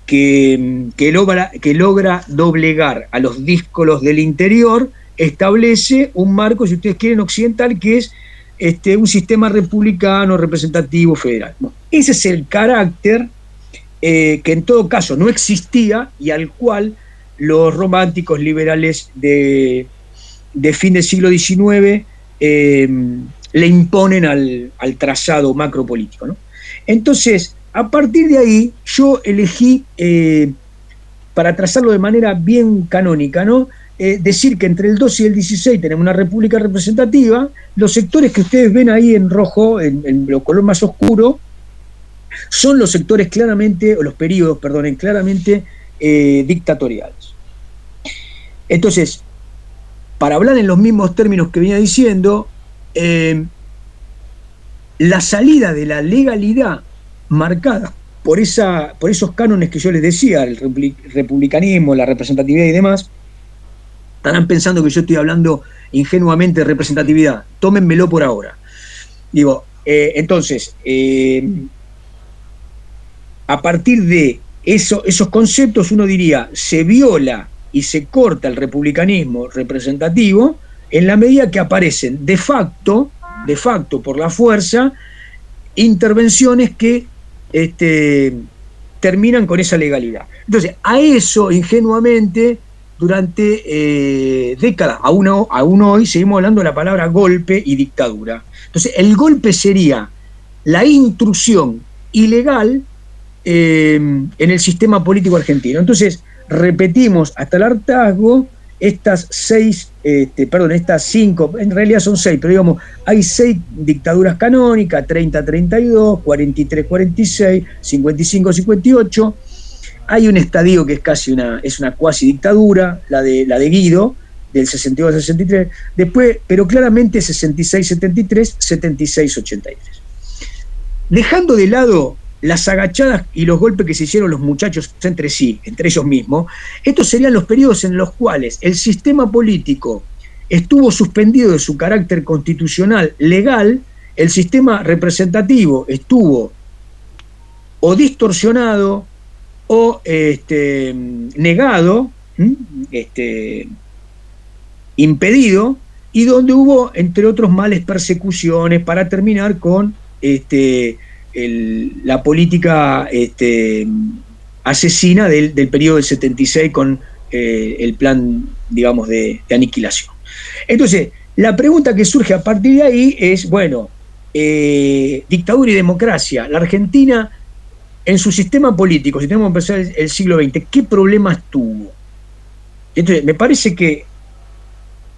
que logra doblegar a los díscolos del interior establece un marco, si ustedes quieren, occidental, que es un sistema republicano, representativo, federal. Bueno, ese es el carácter que en todo caso no existía y al cual los románticos liberales de fin del siglo XIX le imponen al trazado macropolítico, ¿no? Entonces, a partir de ahí, yo elegí, para trazarlo de manera bien canónica, ¿no?, decir que entre el 12 y el 16 tenemos una república representativa. Los sectores que ustedes ven ahí en rojo, en lo color más oscuro, son los sectores claramente, o los periodos, perdonen, claramente dictatoriales. Entonces, para hablar en los mismos términos que venía diciendo, la salida de la legalidad marcada por esos cánones que yo les decía, el republicanismo, la representatividad y demás, estarán pensando que yo estoy hablando ingenuamente de representatividad. Tómenmelo por ahora. Digo, entonces, a partir de esos conceptos uno diría, se viola y se corta el republicanismo representativo en la medida que aparecen de facto por la fuerza, intervenciones que terminan con esa legalidad. Entonces, a eso ingenuamente durante décadas, aún hoy seguimos hablando de la palabra golpe y dictadura. Entonces, el golpe sería la intrusión ilegal en el sistema político argentino. Entonces, repetimos hasta el hartazgo estas 5, en realidad son 6, pero digamos, hay 6 dictaduras canónicas, 30-32, 43-46, 55-58. Hay un estadio que es casi una cuasi dictadura, la de Guido, del 62 al 63, después, pero claramente 66-73, 76-83. Dejando de lado las agachadas y los golpes que se hicieron los muchachos entre sí, entre ellos mismos, estos serían los periodos en los cuales el sistema político estuvo suspendido de su carácter constitucional legal, el sistema representativo estuvo o distorsionado o negado, impedido, y donde hubo, entre otros males, persecuciones, para terminar con la política asesina del periodo del 76 con el plan, digamos, de aniquilación. Entonces, la pregunta que surge a partir de ahí es, bueno, dictadura y democracia. La Argentina, en su sistema político, si tenemos que empezar el siglo XX, ¿qué problemas tuvo? Entonces, me parece que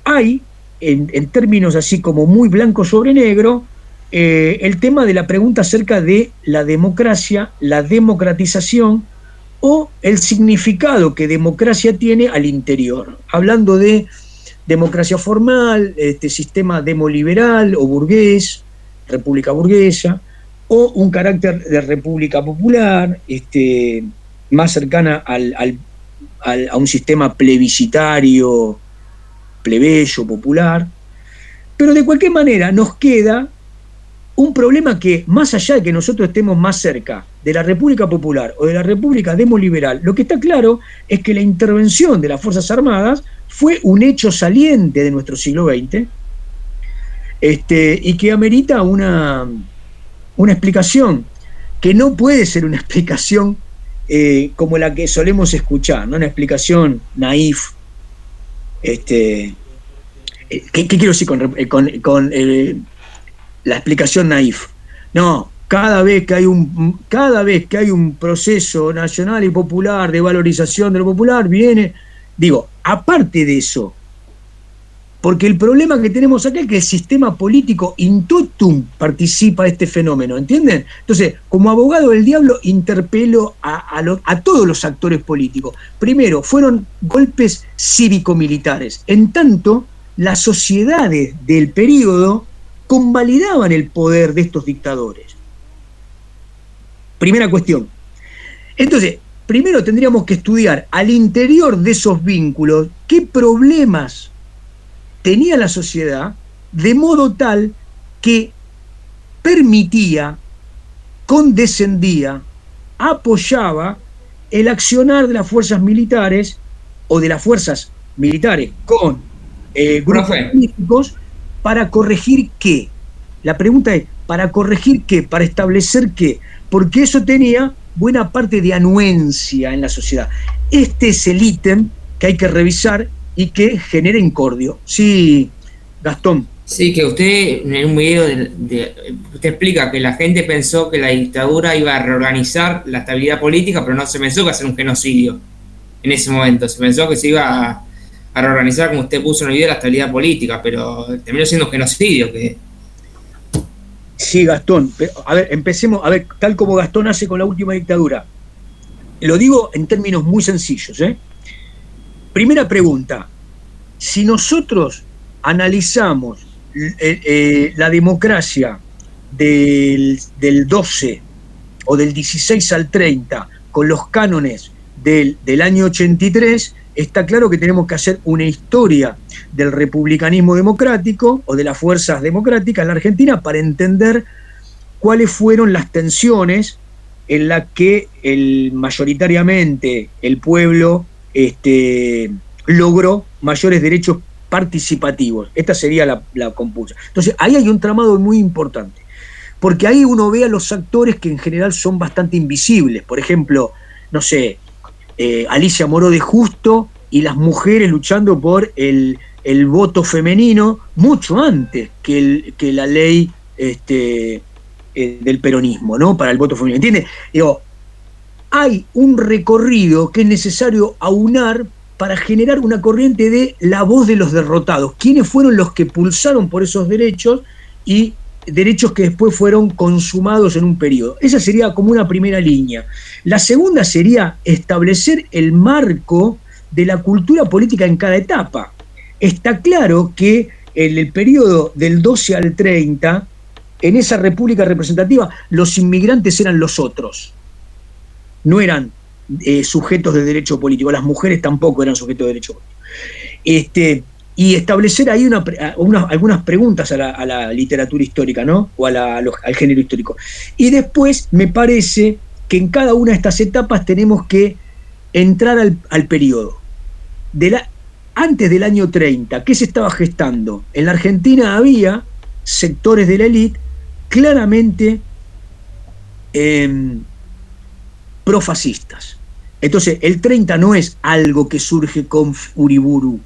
hay, en términos así como muy blanco sobre negro, el tema de la pregunta acerca de la democracia, la democratización o el significado que democracia tiene al interior. Hablando de democracia formal, sistema demoliberal o burgués, república burguesa, o un carácter de república popular, más cercana a un sistema plebiscitario, plebeyo, popular. Pero de cualquier manera nos queda un problema que, más allá de que nosotros estemos más cerca de la República Popular o de la República Demoliberal, lo que está claro es que la intervención de las Fuerzas Armadas fue un hecho saliente de nuestro siglo XX, y que amerita una explicación, que no puede ser una explicación como la que solemos escuchar, ¿no? Una explicación naif. ¿Qué quiero decir con la explicación naif? No, cada vez que hay un proceso nacional y popular de valorización de lo popular, viene, digo, aparte de eso, porque el problema que tenemos acá es que el sistema político in totum participa de este fenómeno, ¿entienden? Entonces, como abogado del diablo, interpelo a todos los actores políticos. Primero, fueron golpes cívico-militares, en tanto las sociedades del periodo convalidaban el poder de estos dictadores. Primera cuestión. Entonces, primero tendríamos que estudiar al interior de esos vínculos qué problemas tenía la sociedad, de modo tal que permitía, condescendía, apoyaba el accionar de las fuerzas militares o de las fuerzas militares con grupos políticos para corregir qué. La pregunta es, ¿para corregir qué? ¿Para establecer qué? Porque eso tenía buena parte de anuencia en la sociedad. Este es el ítem que hay que revisar y que genera incordio. Sí, Gastón. Sí, que usted en un video usted explica que la gente pensó que la dictadura iba a reorganizar la estabilidad política, pero no se pensó que iba a ser un genocidio en ese momento. Se pensó que se iba a reorganizar, como usted puso en el video, la estabilidad política, pero terminó siendo un genocidio. Sí, Gastón. A ver, empecemos, a ver, tal como Gastón hace con la última dictadura. Lo digo en términos muy sencillos, ¿eh? Primera pregunta. Si nosotros analizamos la democracia del 12 o del 16 al 30 con los cánones del año 83, está claro que tenemos que hacer una historia del republicanismo democrático o de las fuerzas democráticas en la Argentina para entender cuáles fueron las tensiones en las que mayoritariamente el pueblo logró mayores derechos participativos. Esta sería la compulsa. Entonces, ahí hay un tramado muy importante, porque ahí uno ve a los actores que en general son bastante invisibles. Por ejemplo, no sé, Alicia Moró de Justo y las mujeres luchando por el voto femenino mucho antes que la ley del peronismo, ¿no? Para el voto femenino, ¿entiendes? Digo, hay un recorrido que es necesario aunar para generar una corriente de la voz de los derrotados. ¿Quiénes fueron los que pulsaron por esos derechos y derechos que después fueron consumados en un periodo? Esa sería como una primera línea. La segunda sería establecer el marco de la cultura política en cada etapa. Está claro que en el periodo del 12 al 30, en esa república representativa, los inmigrantes eran los otros. No eran sujetos de derecho político. Las mujeres tampoco eran sujetos de derecho político. Y establecer ahí algunas preguntas a la literatura histórica, ¿no? O al género histórico. Y después me parece que en cada una de estas etapas tenemos que entrar al periodo. Antes del año 30, ¿qué se estaba gestando? En la Argentina había sectores de la élite claramente profascistas. Entonces, el 30 no es algo que surge con Uriburu.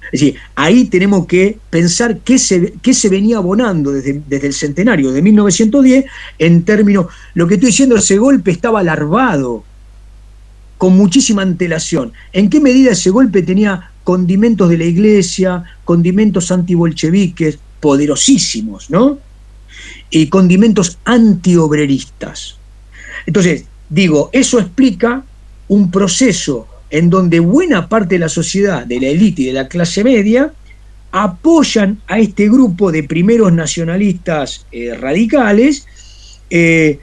Es decir, ahí tenemos que pensar qué se venía abonando desde el centenario de 1910 en términos, lo que estoy diciendo, ese golpe estaba larvado, con muchísima antelación. ¿En qué medida ese golpe tenía condimentos de la iglesia, condimentos antibolcheviques, poderosísimos, ¿no? Y condimentos antiobreristas? Entonces, digo, eso explica un proceso en donde buena parte de la sociedad, de la élite y de la clase media, apoyan a este grupo de primeros nacionalistas radicales en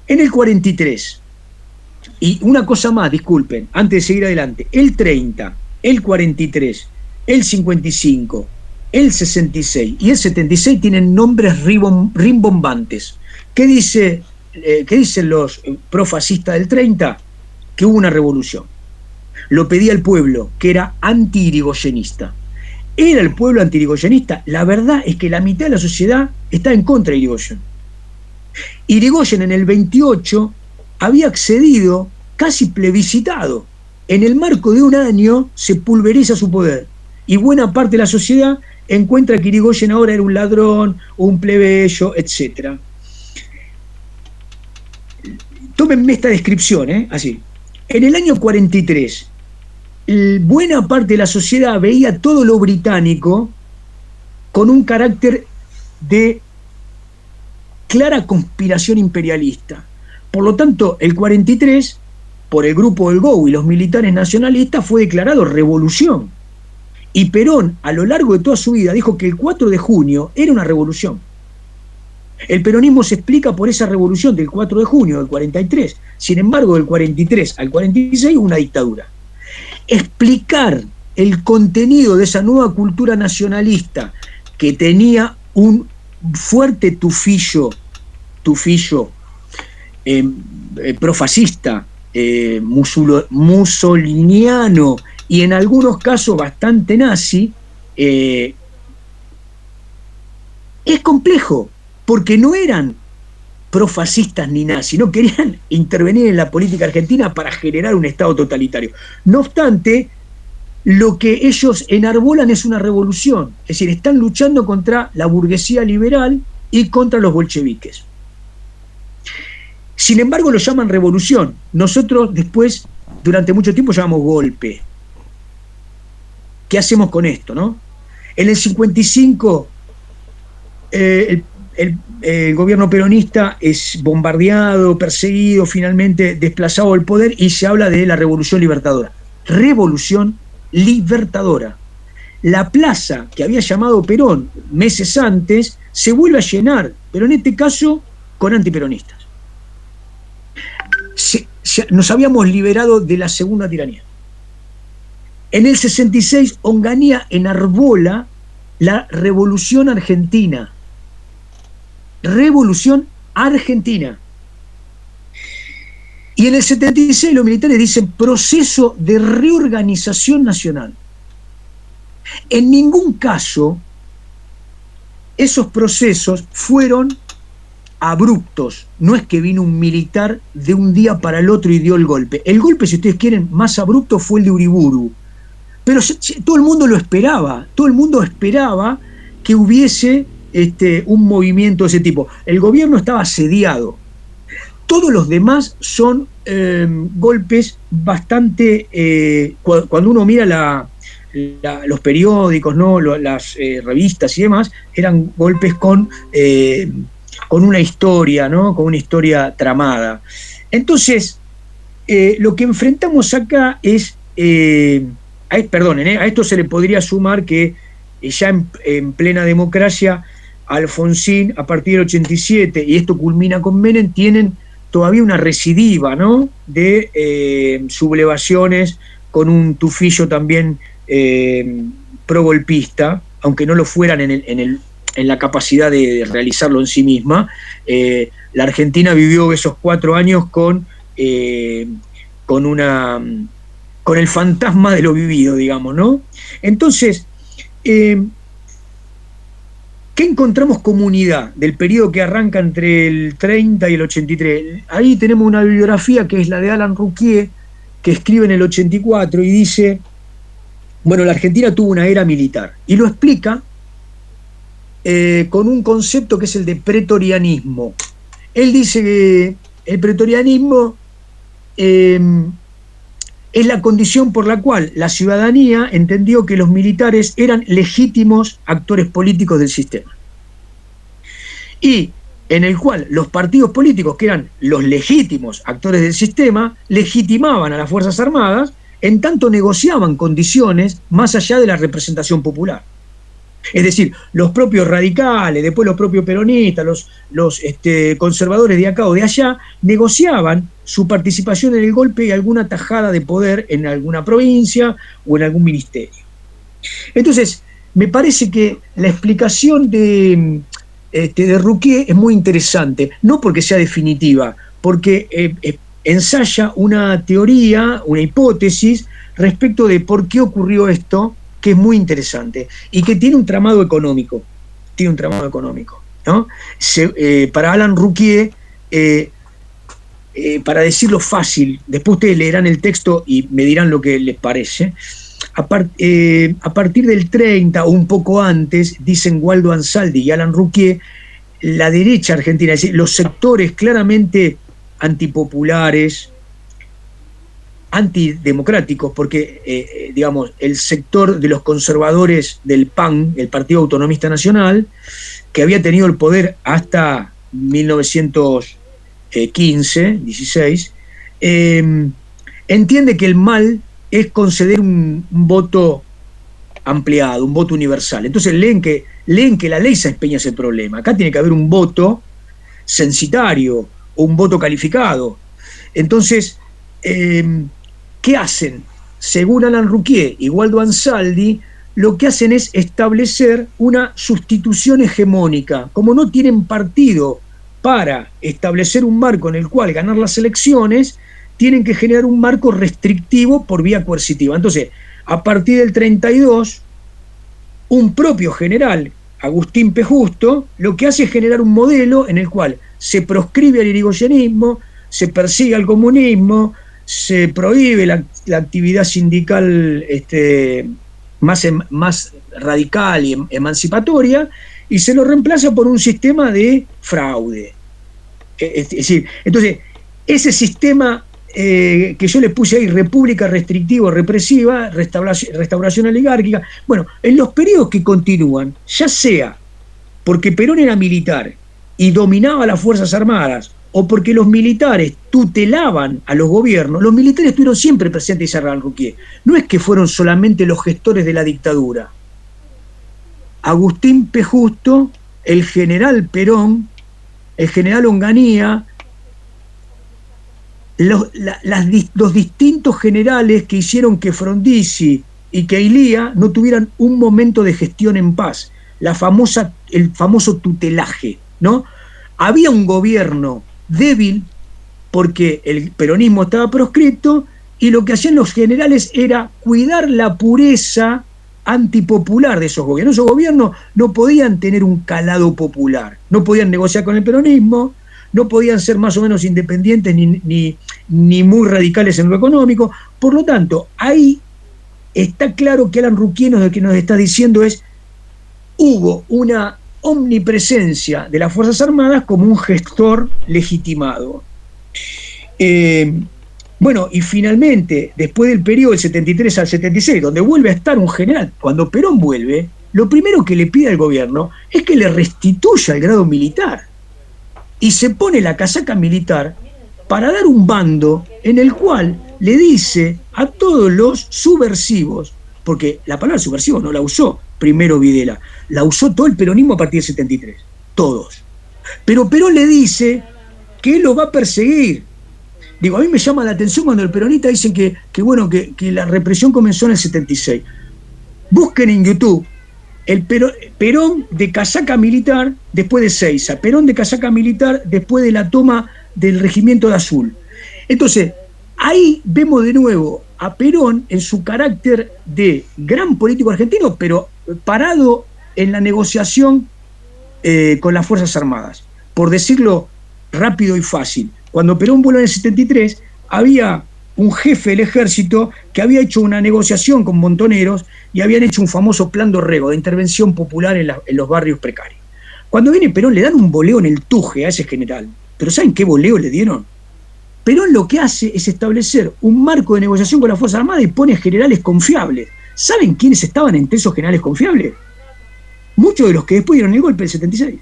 el 43. Y una cosa más, disculpen, antes de seguir adelante, el 30, el 43, el 55, el 66 y el 76 tienen nombres rimbombantes. ¿Qué dicen los profascistas del 30? Que hubo una revolución. Lo pedía el pueblo, que era anti-irigoyenista. ¿Era el pueblo anti-irigoyenista? La verdad es que la mitad de la sociedad está en contra de Irigoyen. Irigoyen en el 28 había accedido, casi plebiscitado. En el marco de un año se pulveriza su poder. Y buena parte de la sociedad encuentra que Irigoyen ahora era un ladrón, un plebeyo, etc. Tómenme esta descripción, así. En el año 43, buena parte de la sociedad veía todo lo británico con un carácter de clara conspiración imperialista. Por lo tanto, el 43, por el grupo del GO y los militares nacionalistas, fue declarado revolución. Y Perón, a lo largo de toda su vida, dijo que el 4 de junio era una revolución. El peronismo se explica por esa revolución del 4 de junio del 43. Sin embargo, del 43 al 46 una dictadura. Explicar el contenido de esa nueva cultura nacionalista que tenía un fuerte tufillo profascista, mussoliniano y en algunos casos bastante nazi, es complejo, porque no eran profascistas ni nazis, no querían intervenir en la política argentina para generar un Estado totalitario. No obstante, lo que ellos enarbolan es una revolución, es decir, están luchando contra la burguesía liberal y contra los bolcheviques. Sin embargo, lo llaman revolución. Nosotros después, durante mucho tiempo, llamamos golpe. ¿Qué hacemos con esto, no? En el 55, el gobierno peronista es bombardeado, perseguido, finalmente desplazado del poder, y se habla de la Revolución Libertadora. Revolución Libertadora. La plaza que había llamado Perón meses antes se vuelve a llenar, pero en este caso con antiperonistas. Nos habíamos liberado de la segunda tiranía. En el 66, Onganía enarbola la Revolución Argentina. Revolución Argentina. Y en el 76 los militares dicen proceso de reorganización nacional. En ningún caso esos procesos fueron abruptos. No es que vino un militar de un día para el otro y dio el golpe. El golpe, si ustedes quieren, más abrupto fue el de Uriburu. Pero todo el mundo lo esperaba. Todo el mundo esperaba que hubiese un movimiento de ese tipo. El gobierno estaba asediado. Todos los demás son golpes bastante... cuando uno mira los periódicos, ¿no? Las revistas y demás, eran golpes con una historia, ¿no? Con una historia tramada. Entonces, lo que enfrentamos acá es... a esto se le podría sumar que ya en plena democracia, Alfonsín, a partir del 87, y esto culmina con Menem, tienen todavía una recidiva, ¿no? De sublevaciones con un tufillo también progolpista, aunque no lo fueran en la capacidad de realizarlo en sí misma. La Argentina vivió esos 4 años con el fantasma de lo vivido, digamos, ¿no? Entonces, ¿qué encontramos como unidad del periodo que arranca entre el 30 y el 83? Ahí tenemos una bibliografía que es la de Alan Rouquier, que escribe en el 84 y dice, bueno, la Argentina tuvo una era militar, y lo explica con un concepto que es el de pretorianismo. Él dice que el pretorianismo es la condición por la cual la ciudadanía entendió que los militares eran legítimos actores políticos del sistema. Y en el cual los partidos políticos, que eran los legítimos actores del sistema, legitimaban a las Fuerzas Armadas, en tanto negociaban condiciones más allá de la representación popular. Es decir, los propios radicales, después los propios peronistas, los conservadores de acá o de allá, negociaban su participación en el golpe y alguna tajada de poder en alguna provincia o en algún ministerio. Entonces, me parece que la explicación de Rouquier es muy interesante, no porque sea definitiva, porque ensaya una teoría, una hipótesis respecto de por qué ocurrió esto, que es muy interesante y que tiene un tramado económico. ¿No? Para Alan Rouquier, para decirlo fácil, después ustedes leerán el texto y me dirán lo que les parece. A partir del 30 o un poco antes, dicen Waldo Ansaldi y Alan Rouquier, la derecha argentina, es decir, los sectores claramente antipopulares, antidemocráticos, porque digamos, el sector de los conservadores del PAN, el Partido Autonomista Nacional, que había tenido el poder hasta 1915, 16, entiende que el mal es conceder un voto ampliado, un voto universal. Entonces leen que la ley se empeña ese problema. Acá tiene que haber un voto censitario o un voto calificado. Entonces, ¿qué hacen? Según Alan Rouquier y Waldo Ansaldi, lo que hacen es establecer una sustitución hegemónica. Como no tienen partido para establecer un marco en el cual ganar las elecciones, tienen que generar un marco restrictivo por vía coercitiva. Entonces, a partir del 32, un propio general, Agustín P. Justo, lo que hace es generar un modelo en el cual se proscribe al irigoyenismo, se persigue al comunismo, se prohíbe la actividad sindical más radical y emancipatoria, y se lo reemplaza por un sistema de fraude. Es decir, entonces, ese sistema que yo le puse ahí, república restrictiva, represiva, restauración oligárquica, bueno, en los periodos que continúan, ya sea porque Perón era militar y dominaba las Fuerzas Armadas, o porque los militares tutelaban a los gobiernos, los militares estuvieron siempre presentes, dice Alan Ruquier. No es que fueron solamente los gestores de la dictadura. Agustín P. Justo, el general Perón, el general Onganía, los distintos generales que hicieron que Frondizi y que Ilía no tuvieran un momento de gestión en paz, el famoso tutelaje, ¿no? Había un gobierno débil porque el peronismo estaba proscripto y lo que hacían los generales era cuidar la pureza antipopular de esos gobiernos. Esos gobiernos no podían tener un calado popular, no podían negociar con el peronismo, no podían ser más o menos independientes ni muy radicales en lo económico. Por lo tanto, ahí está claro que Alan Ruquier lo que nos está diciendo es: hubo una omnipresencia de las Fuerzas Armadas como un gestor legitimado. Bueno, y finalmente, después del periodo del 73 al 76, donde vuelve a estar un general, cuando Perón vuelve, lo primero que le pide al gobierno es que le restituya el grado militar. Y se pone la casaca militar para dar un bando en el cual le dice a todos los subversivos, porque la palabra subversivo no la usó primero Videla, la usó todo el peronismo a partir del 73, todos. Pero Perón le dice que él los va a perseguir. Digo, a mí me llama la atención cuando el peronista dicen que la represión comenzó en el 76. Busquen en YouTube el Perón de casaca militar después de Seiza, Perón de casaca militar después de la toma del regimiento de Azul. Entonces, ahí vemos de nuevo a Perón en su carácter de gran político argentino, pero parado en la negociación con las Fuerzas Armadas. Por decirlo rápido y fácil, cuando Perón vuelve en el 73, había un jefe del ejército que había hecho una negociación con Montoneros y habían hecho un famoso plan Dorrego de intervención popular en los barrios precarios. Cuando viene Perón le dan un boleo en el tuje a ese general, pero ¿saben qué boleo le dieron? Perón lo que hace es establecer un marco de negociación con las Fuerzas Armadas y pone generales confiables. ¿Saben quiénes estaban entre esos generales confiables? Muchos de los que después dieron el golpe del 76.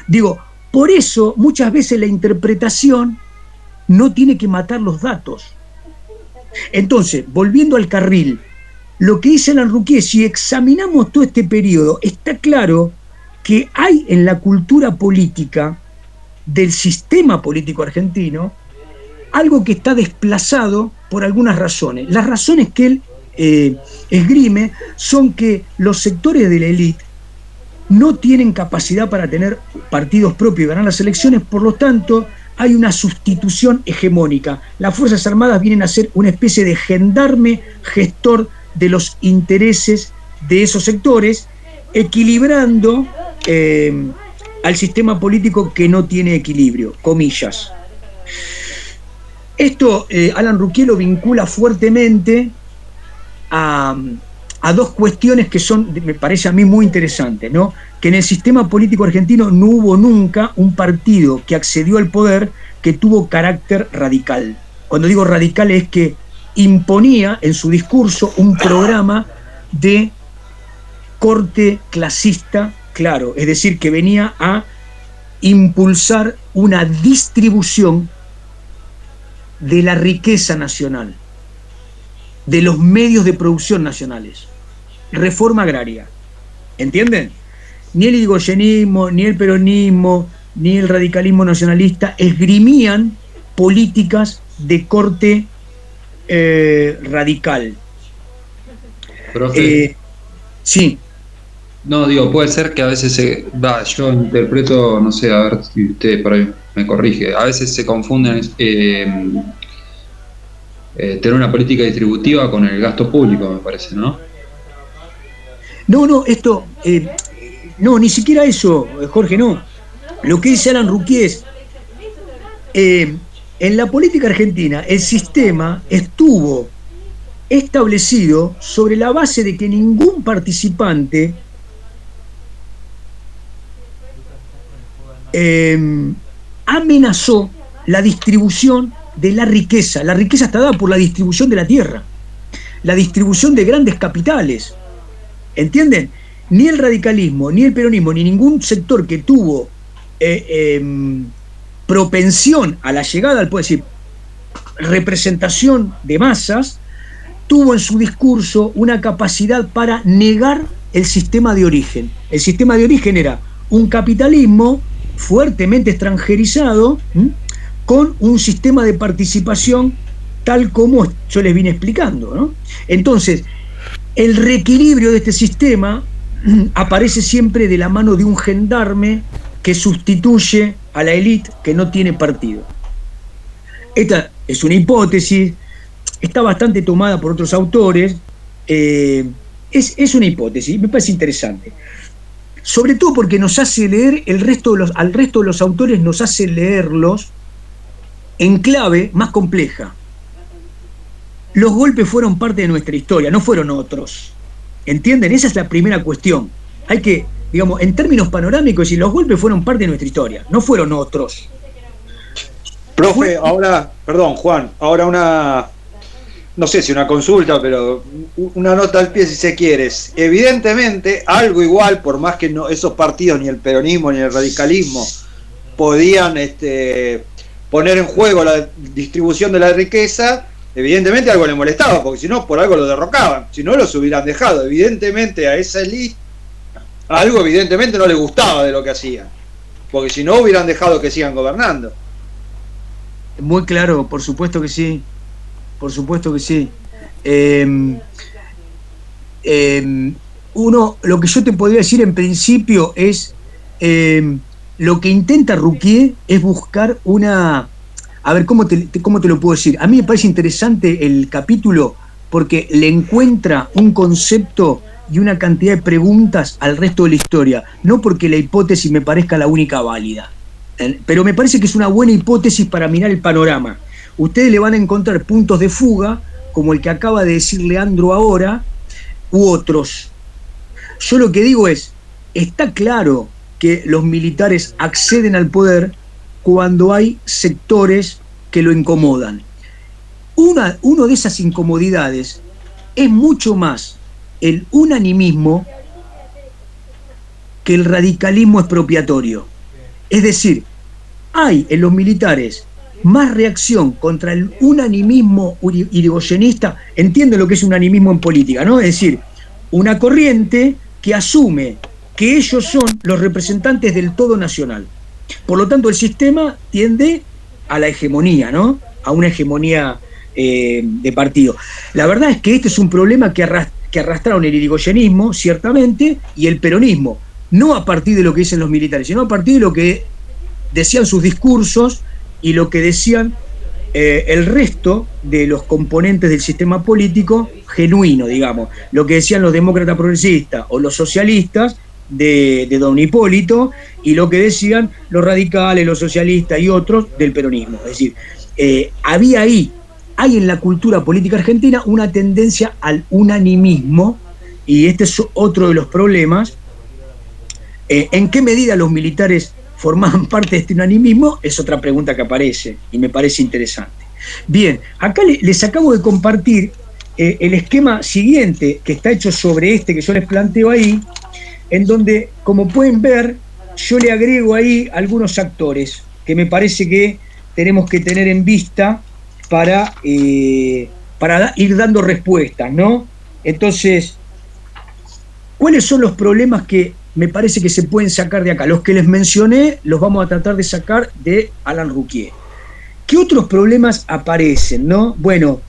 Digo, por eso muchas veces la interpretación no tiene que matar los datos. Entonces, volviendo al carril, lo que dice Alan Ruquier, si examinamos todo este periodo, está claro que hay en la cultura política del sistema político argentino algo que está desplazado por algunas razones. Las razones que él esgrime son que los sectores de la élite no tienen capacidad para tener partidos propios y ganar las elecciones, por lo tanto hay una sustitución hegemónica. Las Fuerzas Armadas vienen a ser una especie de gendarme gestor de los intereses de esos sectores, equilibrando al sistema político que no tiene equilibrio, comillas. Esto Alan Ruquier lo vincula fuertemente a dos cuestiones que son, me parece a mí, muy interesantes, ¿no? Que en el sistema político argentino no hubo nunca un partido que accedió al poder que tuvo carácter radical. Cuando digo radical es que imponía en su discurso un programa de corte clasista, claro, es decir, que venía a impulsar una distribución de la riqueza nacional, de los medios de producción nacionales, reforma agraria. ¿Entienden? Ni el irigoyenismo, ni el peronismo, ni el radicalismo nacionalista esgrimían políticas de corte radical. Profe. Sí. No, digo, puede ser que a veces yo interpreto, no sé, a ver si usted por ahí me corrige, a veces se confunden tener una política distributiva con el gasto público, me parece, ¿no? No, esto, no, ni siquiera eso, Jorge, no. Lo que dice Alan Ruquier es, en la política argentina el sistema estuvo establecido sobre la base de que ningún participante amenazó la distribución de la riqueza. La riqueza está dada por la distribución de la tierra, la distribución de grandes capitales. ¿Entienden? Ni el radicalismo, ni el peronismo, ni ningún sector que tuvo propensión a la llegada al poder, es decir, representación de masas, tuvo en su discurso una capacidad para negar el sistema de origen. El sistema de origen era un capitalismo fuertemente extranjerizado, con un sistema de participación tal como yo les vine explicando, ¿no? Entonces, el reequilibrio de este sistema aparece siempre de la mano de un gendarme que sustituye a la élite que no tiene partido. Esta es una hipótesis, está bastante tomada por otros autores, es una hipótesis, me parece interesante. Sobre todo porque nos hace leer al resto de los autores, nos hace leerlos en clave más compleja. Los golpes fueron parte de nuestra historia, no fueron otros. ¿Entienden? Esa es la primera cuestión. Hay que, digamos, en términos panorámicos, decir, los golpes fueron parte de nuestra historia, no fueron otros. Profe, ahora, perdón, Juan, ahora una, no sé si una consulta, pero una nota al pie si se quiere. Evidentemente, algo igual, por más que no esos partidos, ni el peronismo ni el radicalismo, podían poner en juego la distribución de la riqueza, evidentemente algo le molestaba, porque si no, por algo lo derrocaban, si no los hubieran dejado. Evidentemente a esa élite algo evidentemente no le gustaba de lo que hacían, porque si no hubieran dejado que sigan gobernando. Muy claro, por supuesto que sí, por supuesto que sí. Lo que yo te podría decir en principio es, lo que intenta Ruquier es buscar una... A ver, ¿cómo te lo puedo decir? A mí me parece interesante el capítulo porque le encuentra un concepto y una cantidad de preguntas al resto de la historia, no porque la hipótesis me parezca la única válida, pero me parece que es una buena hipótesis para mirar el panorama. Ustedes le van a encontrar puntos de fuga, como el que acaba de decir Leandro ahora, u otros. Yo lo que digo es, está claro que los militares acceden al poder cuando hay sectores que lo incomodan. Uno de esas incomodidades es mucho más el unanimismo que el radicalismo expropiatorio. Es decir, hay en los militares más reacción contra el unanimismo irigoyenista. Entienden lo que es unanimismo en política, ¿no? Es decir, una corriente que asume que ellos son los representantes del todo nacional. Por lo tanto, el sistema tiende a la hegemonía, ¿no? A una hegemonía de partido. La verdad es que este es un problema que arrastraron el irigoyenismo, ciertamente, y el peronismo, no a partir de lo que dicen los militares, sino a partir de lo que decían sus discursos y lo que decían el resto de los componentes del sistema político genuino, digamos, lo que decían los demócratas progresistas o los socialistas de don Hipólito, y lo que decían los radicales, los socialistas y otros del peronismo. Es decir, hay en la cultura política argentina una tendencia al unanimismo, y este es otro de los problemas. ¿En qué medida los militares formaban parte de este unanimismo? Es otra pregunta que aparece y me parece interesante. Bien, acá les acabo de compartir el esquema siguiente que está hecho sobre este que yo les planteo ahí, en donde, como pueden ver, yo le agrego ahí algunos actores que me parece que tenemos que tener en vista para ir dando respuestas, ¿no? Entonces, ¿cuáles son los problemas que me parece que se pueden sacar de acá? Los que les mencioné los vamos a tratar de sacar de Alan Ruquier. ¿Qué otros problemas aparecen, no? Bueno,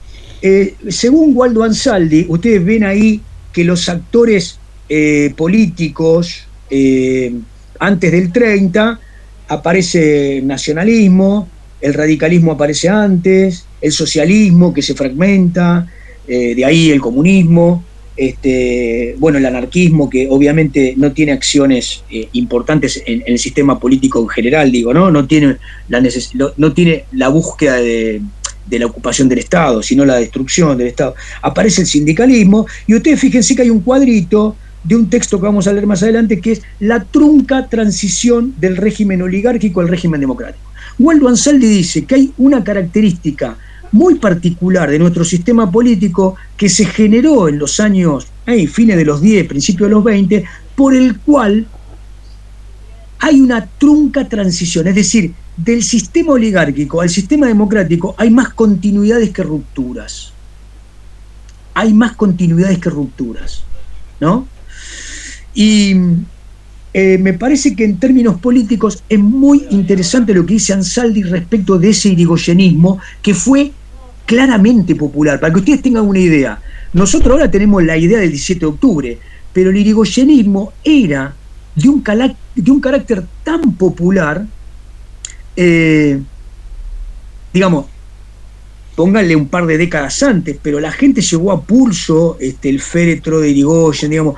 según Waldo Ansaldi, ustedes ven ahí que los actores políticos antes del 30 aparece nacionalismo, el radicalismo aparece antes, el socialismo que se fragmenta, de ahí el comunismo, bueno, el anarquismo, que obviamente no tiene acciones importantes en el sistema político en general, digo, ¿no? No tiene la búsqueda de la ocupación del Estado, sino la destrucción del Estado. Aparece el sindicalismo, y ustedes fíjense que hay un cuadrito de un texto que vamos a leer más adelante, que es la trunca transición del régimen oligárquico al régimen democrático. Waldo Ansaldi dice que hay una característica muy particular de nuestro sistema político que se generó en los años, fines de los 10, principios de los 20, por el cual hay una trunca transición, es decir, del sistema oligárquico al sistema democrático hay más continuidades que rupturas. Hay más continuidades que rupturas, ¿no? Y me parece que en términos políticos es muy interesante lo que dice Ansaldi respecto de ese irigoyenismo que fue claramente popular. Para que ustedes tengan una idea, nosotros ahora tenemos la idea del 17 de octubre, pero el irigoyenismo era de un carácter tan popular, digamos, pónganle un par de décadas antes, pero la gente llegó a pulso el féretro de Irigoyen, digamos,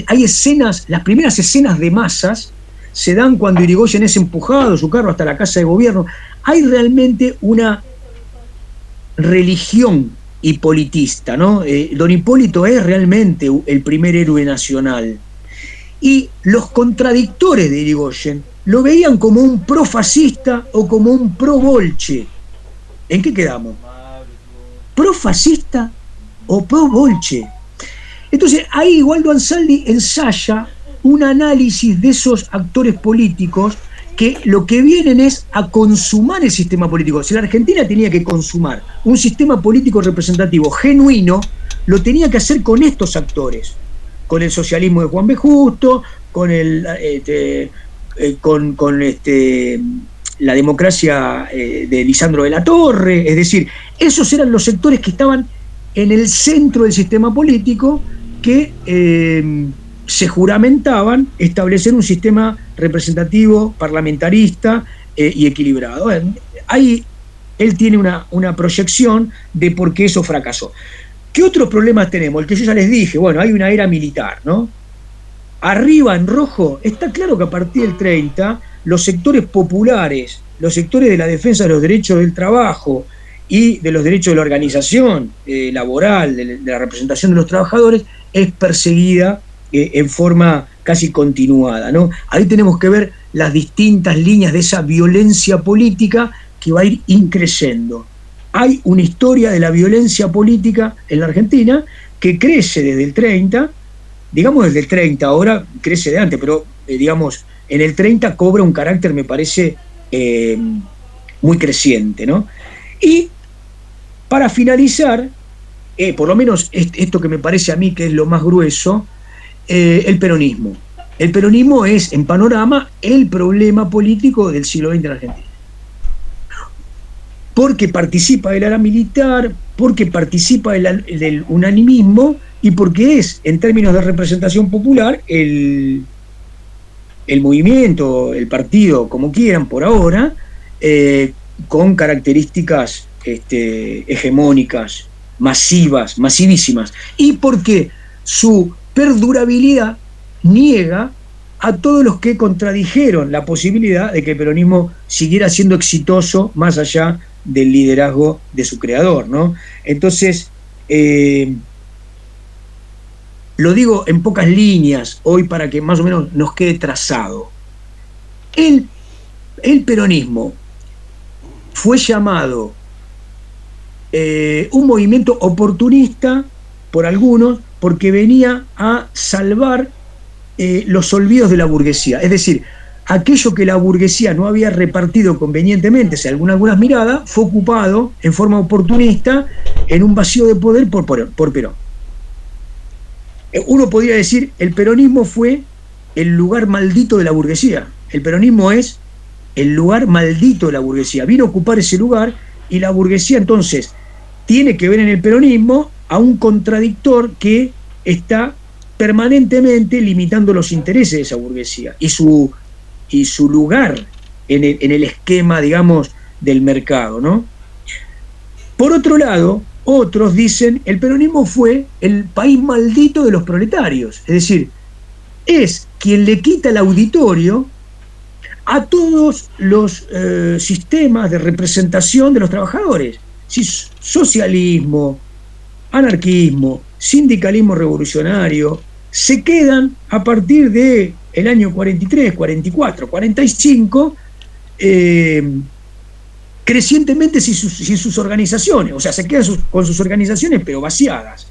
hay escenas, las primeras escenas de masas se dan cuando Irigoyen es empujado su carro hasta la casa de gobierno. Hay realmente una religión hipolitista, ¿no? Don Hipólito es realmente el primer héroe nacional. Y los contradictores de Irigoyen lo veían como un profascista o como un pro-bolche. ¿En qué quedamos? ¿Profascista o pro-bolche? Entonces ahí Waldo Ansaldi ensaya un análisis de esos actores políticos que lo que vienen es a consumar el sistema político. Si la Argentina tenía que consumar un sistema político representativo genuino, lo tenía que hacer con estos actores, con el socialismo de Juan B. Justo, con la democracia de Lisandro de la Torre. Es decir, esos eran los sectores que estaban en el centro del sistema político, que se juramentaban establecer un sistema representativo, parlamentarista y equilibrado. Ahí él tiene una proyección de por qué eso fracasó. ¿Qué otros problemas tenemos? El que yo ya les dije, bueno, hay una era militar, ¿no? Arriba en rojo, está claro que a partir del 30, los sectores populares, los sectores de la defensa de los derechos del trabajo y de los derechos de la organización laboral, de la representación de los trabajadores, es perseguida en forma casi continuada, ¿no? Ahí tenemos que ver las distintas líneas de esa violencia política que va a ir increciendo. Hay una historia de la violencia política en la Argentina que crece desde el 30, digamos desde el 30, ahora crece de antes, pero digamos en el 30 cobra un carácter, me parece, muy creciente, ¿no? Y para finalizar, por lo menos esto que me parece a mí que es lo más grueso, el peronismo. El peronismo es, en panorama, el problema político del siglo XX en Argentina. Porque participa de la era militar, porque participa del unanimismo y porque es, en términos de representación popular, el movimiento, el partido, como quieran por ahora, con características hegemónicas, masivas, masivísimas. Y porque su perdurabilidad niega a todos los que contradijeron la posibilidad de que el peronismo siguiera siendo exitoso más allá del liderazgo de su creador, ¿no? Entonces, lo digo en pocas líneas hoy para que más o menos nos quede trazado. El peronismo fue llamado un movimiento oportunista por algunos porque venía a salvar los olvidos de la burguesía, es decir, aquello que la burguesía no había repartido convenientemente, según algunas miradas, fue ocupado en forma oportunista en un vacío de poder por Perón. Uno podría decir, el peronismo fue el lugar maldito de la burguesía. El peronismo es el lugar maldito de la burguesía. Vino a ocupar ese lugar y la burguesía entonces tiene que ver en el peronismo a un contradictor que está permanentemente limitando los intereses de esa burguesía y su lugar en el esquema, digamos, del mercado, ¿no? Por otro lado, otros dicen, el peronismo fue el país maldito de los proletarios, es decir, es quien le quita el auditorio a todos los sistemas de representación de los trabajadores. Si socialismo, anarquismo, sindicalismo revolucionario, se quedan a partir de el año 43, 44, 45, crecientemente sin sus organizaciones, o sea, se quedan con sus organizaciones pero vaciadas.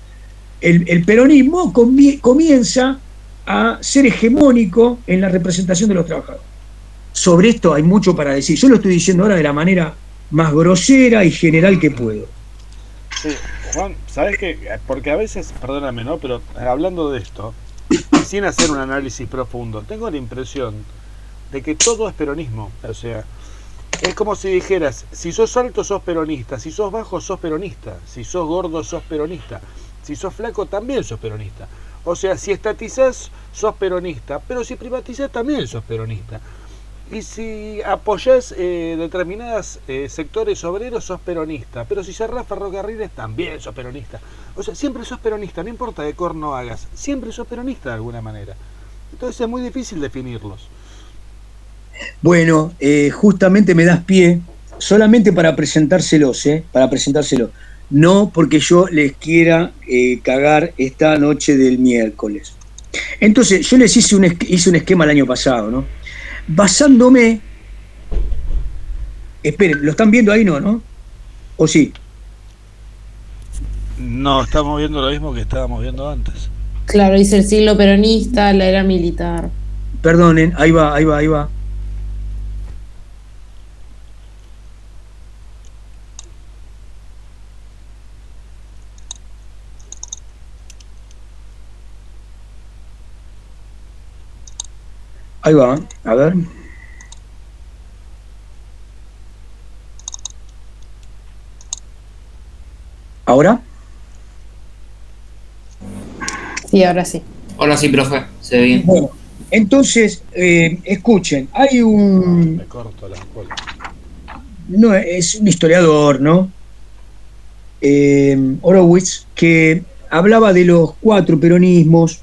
El peronismo comienza a ser hegemónico en la representación de los trabajadores. Sobre esto hay mucho para decir. Yo lo estoy diciendo ahora de la manera más grosera y general que puedo. Sí, Juan, ¿sabes qué? Porque a veces, perdóname, ¿no? Pero hablando de esto, sin hacer un análisis profundo, tengo la impresión de que todo es peronismo. O sea, es como si dijeras, si sos alto sos peronista, si sos bajo sos peronista, si sos gordo sos peronista, si sos flaco también sos peronista. O sea, si estatizás sos peronista, pero si privatizás también sos peronista. Y si apoyás determinados sectores obreros sos peronista, pero si cerrás ferrocarriles también sos peronista. O sea, siempre sos peronista, no importa qué corno hagas, siempre sos peronista de alguna manera. Entonces es muy difícil definirlos. Bueno, justamente me das pie solamente para presentárselos, para presentárselos. No porque yo les quiera cagar esta noche del miércoles. Entonces, yo les hice un esquema el año pasado, ¿no? Basándome... Esperen, ¿lo están viendo ahí? ¿No? ¿O sí? No, estamos viendo lo mismo que estábamos viendo antes. Claro, dice el siglo peronista, la era militar. Perdonen, ahí va. Ahí va, a ver. ¿Ahora? Sí, ahora sí. Ahora sí, profe, se ve bien. Bueno, entonces, escuchen, hay un... Me corto la escuela. No, es un historiador, ¿no? Horowitz, que hablaba de los 4 peronismos.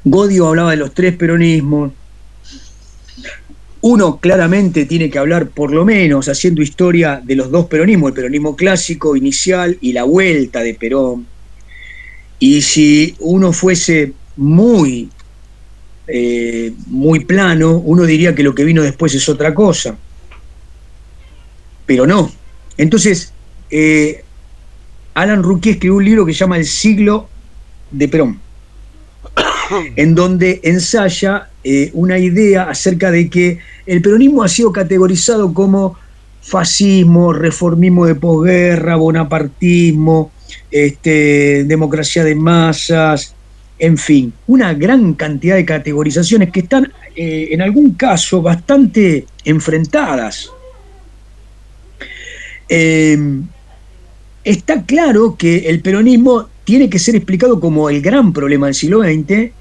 Godio hablaba de los 3 peronismos. Uno claramente tiene que hablar, por lo menos, haciendo historia de los 2 peronismos, el peronismo clásico inicial y la vuelta de Perón. Y si uno fuese muy plano, uno diría que lo que vino después es otra cosa. Pero no. Entonces, Alan Ruquier escribió un libro que se llama El siglo de Perón, en donde ensaya una idea acerca de que el peronismo ha sido categorizado como fascismo, reformismo de posguerra, bonapartismo, democracia de masas, en fin, una gran cantidad de categorizaciones que están en algún caso bastante enfrentadas. Está claro que el peronismo tiene que ser explicado como el gran problema del siglo XX,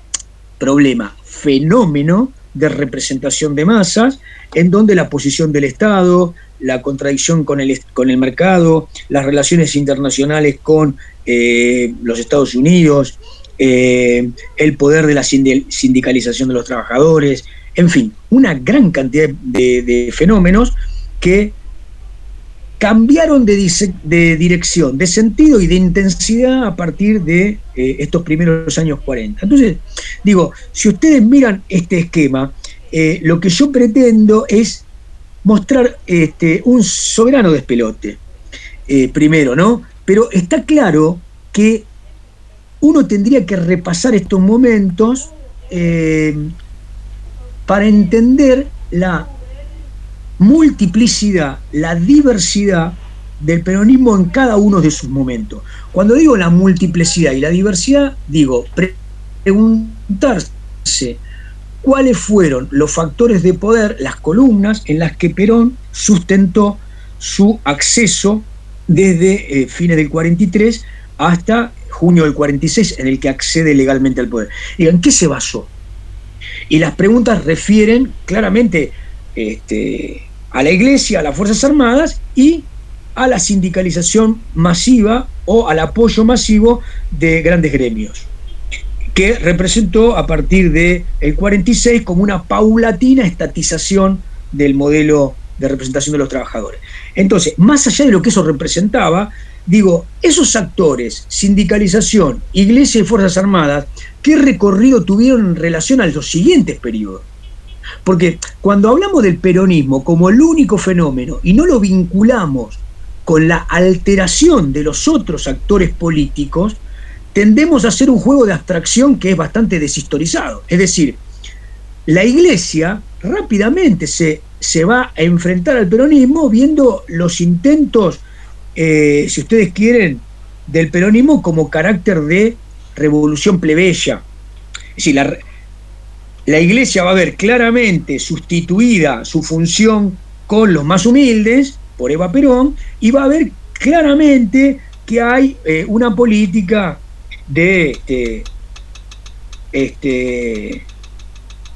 fenómeno de representación de masas, en donde la posición del Estado, la contradicción con el mercado, las relaciones internacionales con los Estados Unidos, el poder de la sindicalización de los trabajadores, en fin, una gran cantidad de fenómenos que cambiaron de dirección, de sentido y de intensidad a partir de estos primeros años 40. Entonces, digo, si ustedes miran este esquema, lo que yo pretendo es mostrar un soberano despelote, primero, ¿no? Pero está claro que uno tendría que repasar estos momentos para entender la multiplicidad, la diversidad del peronismo en cada uno de sus momentos. Cuando digo la multiplicidad y la diversidad, digo preguntarse cuáles fueron los factores de poder, las columnas en las que Perón sustentó su acceso desde fines del 43 hasta junio del 46, en el que accede legalmente al poder. ¿Y en qué se basó? Y las preguntas refieren claramente a la Iglesia, a las Fuerzas Armadas y a la sindicalización masiva o al apoyo masivo de grandes gremios, que representó a partir del 46 como una paulatina estatización del modelo de representación de los trabajadores. Entonces, más allá de lo que eso representaba, digo, esos actores, sindicalización, Iglesia y Fuerzas Armadas, ¿qué recorrido tuvieron en relación a los siguientes periodos? Porque cuando hablamos del peronismo como el único fenómeno y no lo vinculamos con la alteración de los otros actores políticos, tendemos a hacer un juego de abstracción que es bastante deshistorizado. Es decir, la Iglesia rápidamente se va a enfrentar al peronismo viendo los intentos, si ustedes quieren, del peronismo como carácter de revolución plebeya. Es decir, la Iglesia va a ver claramente sustituida su función con los más humildes por Eva Perón, y va a ver claramente que hay una política de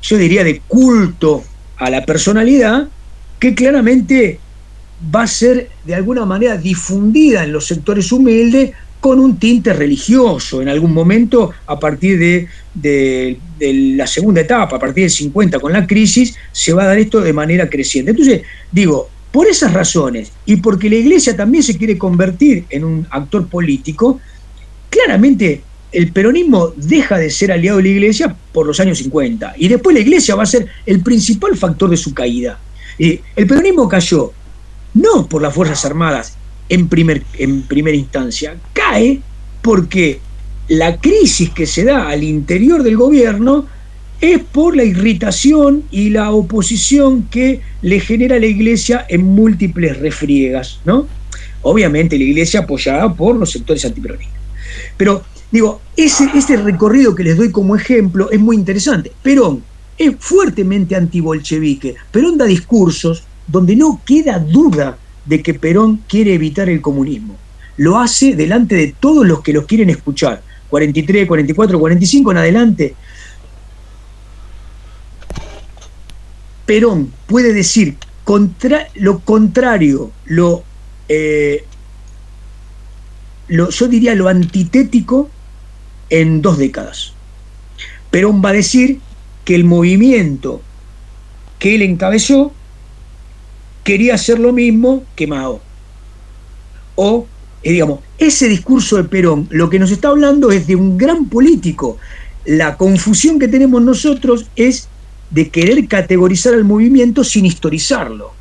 yo diría de culto a la personalidad, que claramente va a ser de alguna manera difundida en los sectores humildes con un tinte religioso en algún momento, a partir de la segunda etapa, a partir del 50 con la crisis, se va a dar esto de manera creciente. Entonces, digo, por esas razones, y porque la Iglesia también se quiere convertir en un actor político, claramente el peronismo deja de ser aliado de la Iglesia por los años 50, y después la Iglesia va a ser el principal factor de su caída. El peronismo cayó no por las Fuerzas Armadas en primera instancia, cae porque la crisis que se da al interior del gobierno es por la irritación y la oposición que le genera la Iglesia en múltiples refriegas, ¿no? Obviamente la Iglesia apoyada por los sectores antiperonistas. Pero, digo, ese recorrido que les doy como ejemplo es muy interesante. Perón es fuertemente antibolchevique. Perón da discursos donde no queda duda de que Perón quiere evitar el comunismo. Lo hace delante de todos los que los quieren escuchar. 43, 44, 45 en adelante. Perón puede decir lo contrario, yo diría lo antitético en 2 décadas. Perón va a decir que el movimiento que él encabezó quería hacer lo mismo que Mao. O, digamos, ese discurso de Perón, lo que nos está hablando es de un gran político. La confusión que tenemos nosotros es de querer categorizar al movimiento sin historizarlo.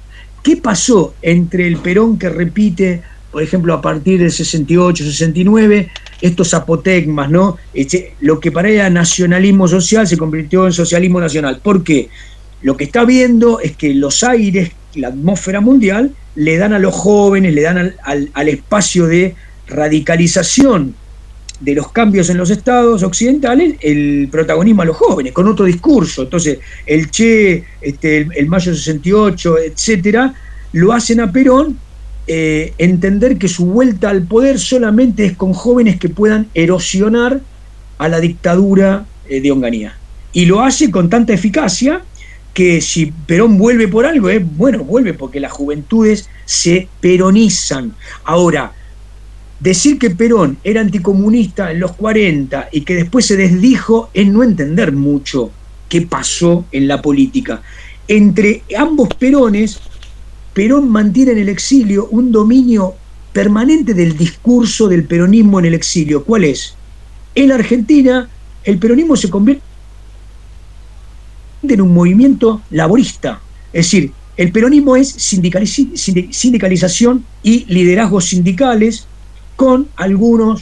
¿Qué pasó entre el Perón que repite, por ejemplo, a partir del 68, 69, estos apotegmas, ¿no? Lo que para él era nacionalismo social se convirtió en socialismo nacional? ¿Por qué? Lo que está viendo es que los aires, la atmósfera mundial, le dan a los jóvenes, le dan al espacio de radicalización de los cambios en los estados occidentales, el protagonismo a los jóvenes, con otro discurso. Entonces, el Che, el Mayo 68, etcétera, lo hacen a Perón entender que su vuelta al poder solamente es con jóvenes que puedan erosionar a la dictadura de Onganía. Y lo hace con tanta eficacia que si Perón vuelve por algo, bueno, vuelve porque las juventudes se peronizan. Ahora, decir que Perón era anticomunista en los 40 y que después se desdijo es no entender mucho qué pasó en la política. Entre ambos Perones, Perón mantiene en el exilio un dominio permanente del discurso del peronismo en el exilio. ¿Cuál es? En la Argentina, el peronismo se convierte en un movimiento laborista. Es decir, el peronismo es sindicalización y liderazgos sindicales con algunos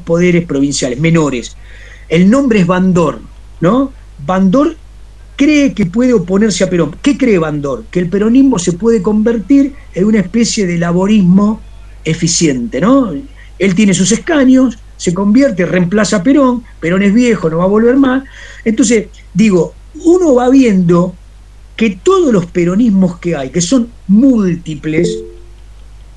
poderes provinciales menores. El nombre es Bandor, ¿no? Bandor cree que puede oponerse a Perón. ¿Qué cree Bandor? Que el peronismo se puede convertir en una especie de laborismo eficiente, ¿no? Él tiene sus escaños, se convierte, reemplaza a Perón, Perón es viejo, no va a volver más. Entonces, digo, uno va viendo que todos los peronismos que hay, que son múltiples,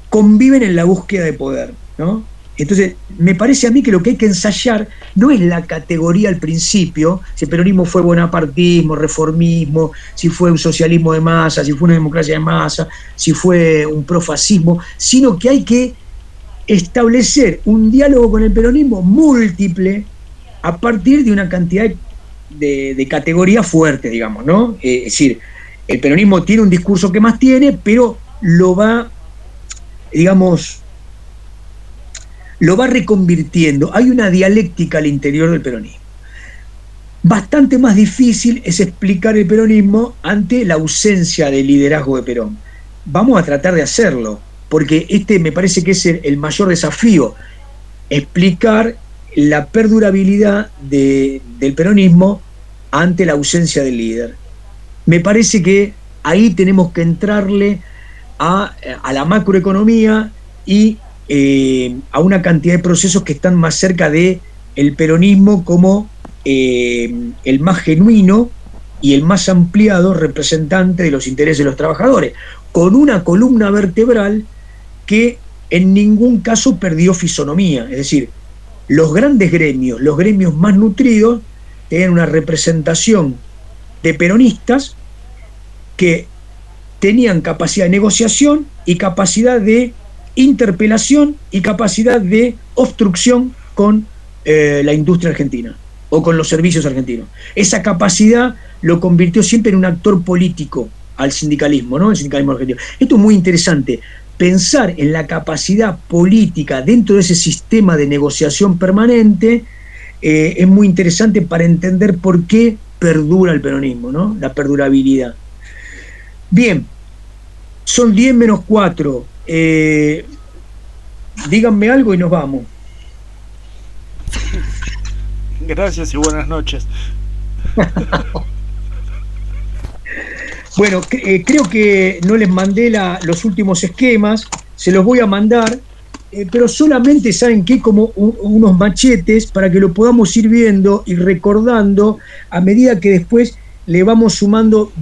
conviven en la búsqueda de poder, ¿no? Entonces, me parece a mí que lo que hay que ensayar no es la categoría al principio, si el peronismo fue bonapartismo, reformismo, si fue un socialismo de masa, si fue una democracia de masa, si fue un profascismo, sino que hay que establecer un diálogo con el peronismo múltiple a partir de una cantidad de categorías fuertes, digamos, ¿no? Es decir, el peronismo tiene un discurso que más tiene, pero lo va, digamos, lo va reconvirtiendo. Hay una dialéctica al interior del peronismo. Bastante más difícil es explicar el peronismo ante la ausencia de liderazgo de Perón. Vamos a tratar de hacerlo, porque me parece que es el mayor desafío. explicar la perdurabilidad del peronismo ante la ausencia del líder. Me parece que ahí tenemos que entrarle a la macroeconomía y a una cantidad de procesos que están más cerca de el peronismo como el más genuino y el más ampliado representante de los intereses de los trabajadores, con una columna vertebral que en ningún caso perdió fisonomía. Es decir, los grandes gremios, los gremios más nutridos, tenían una representación de peronistas que tenían capacidad de negociación y capacidad de interpelación y capacidad de obstrucción con la industria argentina o con los servicios argentinos. Esa capacidad lo convirtió siempre en un actor político al sindicalismo, ¿no? El sindicalismo argentino. Esto es muy interesante. Pensar en la capacidad política dentro de ese sistema de negociación permanente es muy interesante para entender por qué perdura el peronismo, ¿no? La perdurabilidad. Bien, son 10 menos 4. Díganme algo y nos vamos. Gracias y buenas noches. Bueno, creo que no les mandé los últimos esquemas, se los voy a mandar, pero solamente, ¿saben qué? Como unos machetes para que lo podamos ir viendo y recordando a medida que después le vamos sumando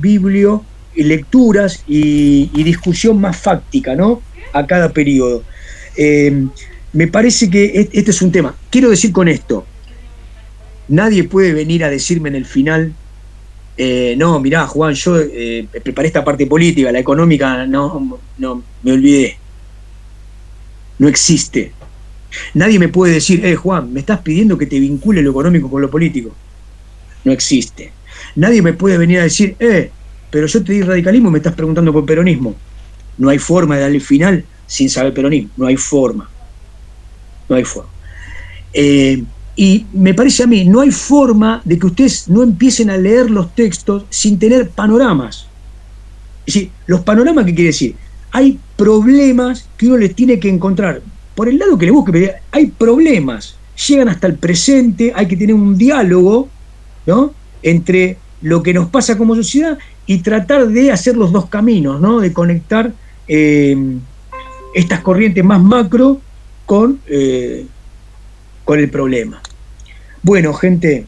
lecturas y discusión más fáctica, ¿no? A cada periodo. Me parece que este es un tema. Quiero decir con esto, nadie puede venir a decirme en el final, no, mirá, Juan, yo preparé esta parte política, la económica no, me olvidé. No existe. Nadie me puede decir, Juan, me estás pidiendo que te vincule lo económico con lo político. No existe. Nadie me puede venir a decir, pero yo te di radicalismo y me estás preguntando por peronismo. No hay forma de darle final sin saber peronismo. No hay forma. No hay forma. Y me parece a mí, no hay forma de que ustedes no empiecen a leer los textos sin tener panoramas. Es decir, los panoramas, ¿qué quiere decir? Hay problemas que uno les tiene que encontrar. Por el lado que le busque, pero hay problemas. Llegan hasta el presente, hay que tener un diálogo, ¿no? Entre lo que nos pasa como sociedad y tratar de hacer los dos caminos, ¿no? De conectar estas corrientes más macro con el problema. Bueno, gente,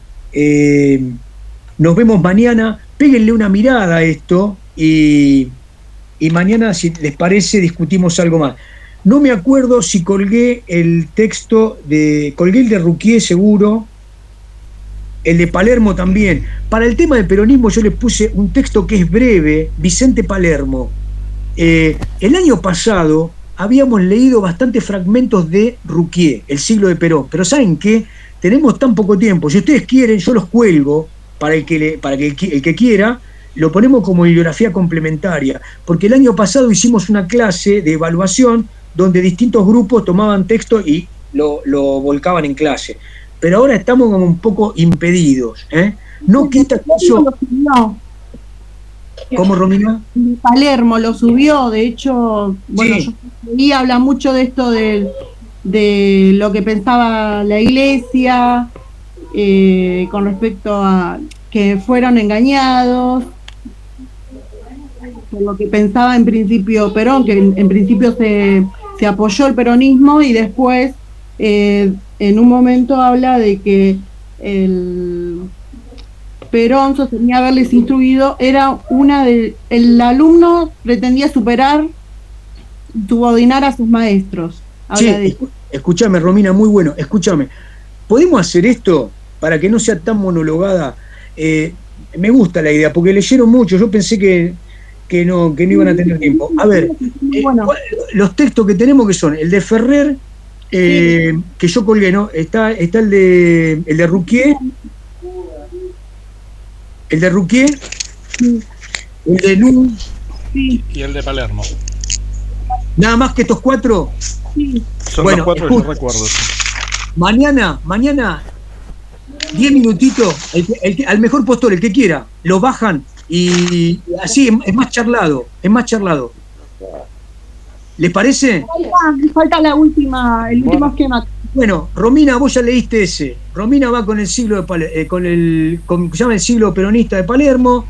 nos vemos mañana. Péguenle una mirada a esto y mañana, si les parece, discutimos algo más. No me acuerdo si colgué el texto colgué el de Ruquier seguro, el de Palermo también. Para el tema del peronismo yo les puse un texto que es breve, Vicente Palermo. El año pasado habíamos leído bastantes fragmentos de Ruquier, El siglo de Perón, pero ¿saben qué? Tenemos tan poco tiempo. Si ustedes quieren, yo los cuelgo para el que quiera, lo ponemos como bibliografía complementaria, porque el año pasado hicimos una clase de evaluación donde distintos grupos tomaban texto y lo volcaban en clase. Pero ahora estamos como un poco impedidos. No quita que eso... ¿Cómo, Romina? Palermo lo subió, de hecho, bueno, sí. Yo leí, habla mucho de esto de lo que pensaba la Iglesia con respecto a que fueron engañados, por lo que pensaba en principio Perón, que en principio se apoyó el peronismo y después en un momento habla de que Perón sostenía haberles instruido, era el alumno pretendía superar, subordinar a sus maestros. Sí, escúchame, Romina, muy bueno, escúchame. ¿Podemos hacer esto para que no sea tan monologada? Me gusta la idea, porque leyeron mucho, yo pensé que no iban a tener tiempo. A ver, los textos que tenemos que son el de Ferrer, que yo colgué, ¿no? Está el de Ruquier, el de Ruquier, el de Nun y el de Palermo. Nada más que estos cuatro. Son los cuatro que yo recuerdo. Mañana, 10 minutitos, al mejor postor, el que quiera, lo bajan y así es más charlado, ¿Les parece? Falta el último esquema. Bueno, Romina, vos ya leíste ese. Romina va con el siglo de se llama el siglo peronista de Palermo.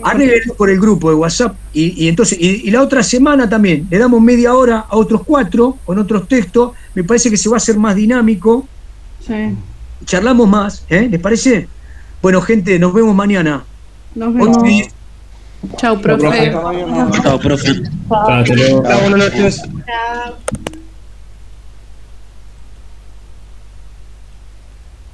Arréglelo por el grupo de WhatsApp y entonces y la otra semana también le damos media hora a otros 4 con otros textos. Me parece que se va a hacer más dinámico. Sí. Charlamos más, ¿les parece? Bueno, gente, nos vemos mañana. Nos vemos. Chau, profe. Chao, profe. Hasta luego. Buenas noches. Chao.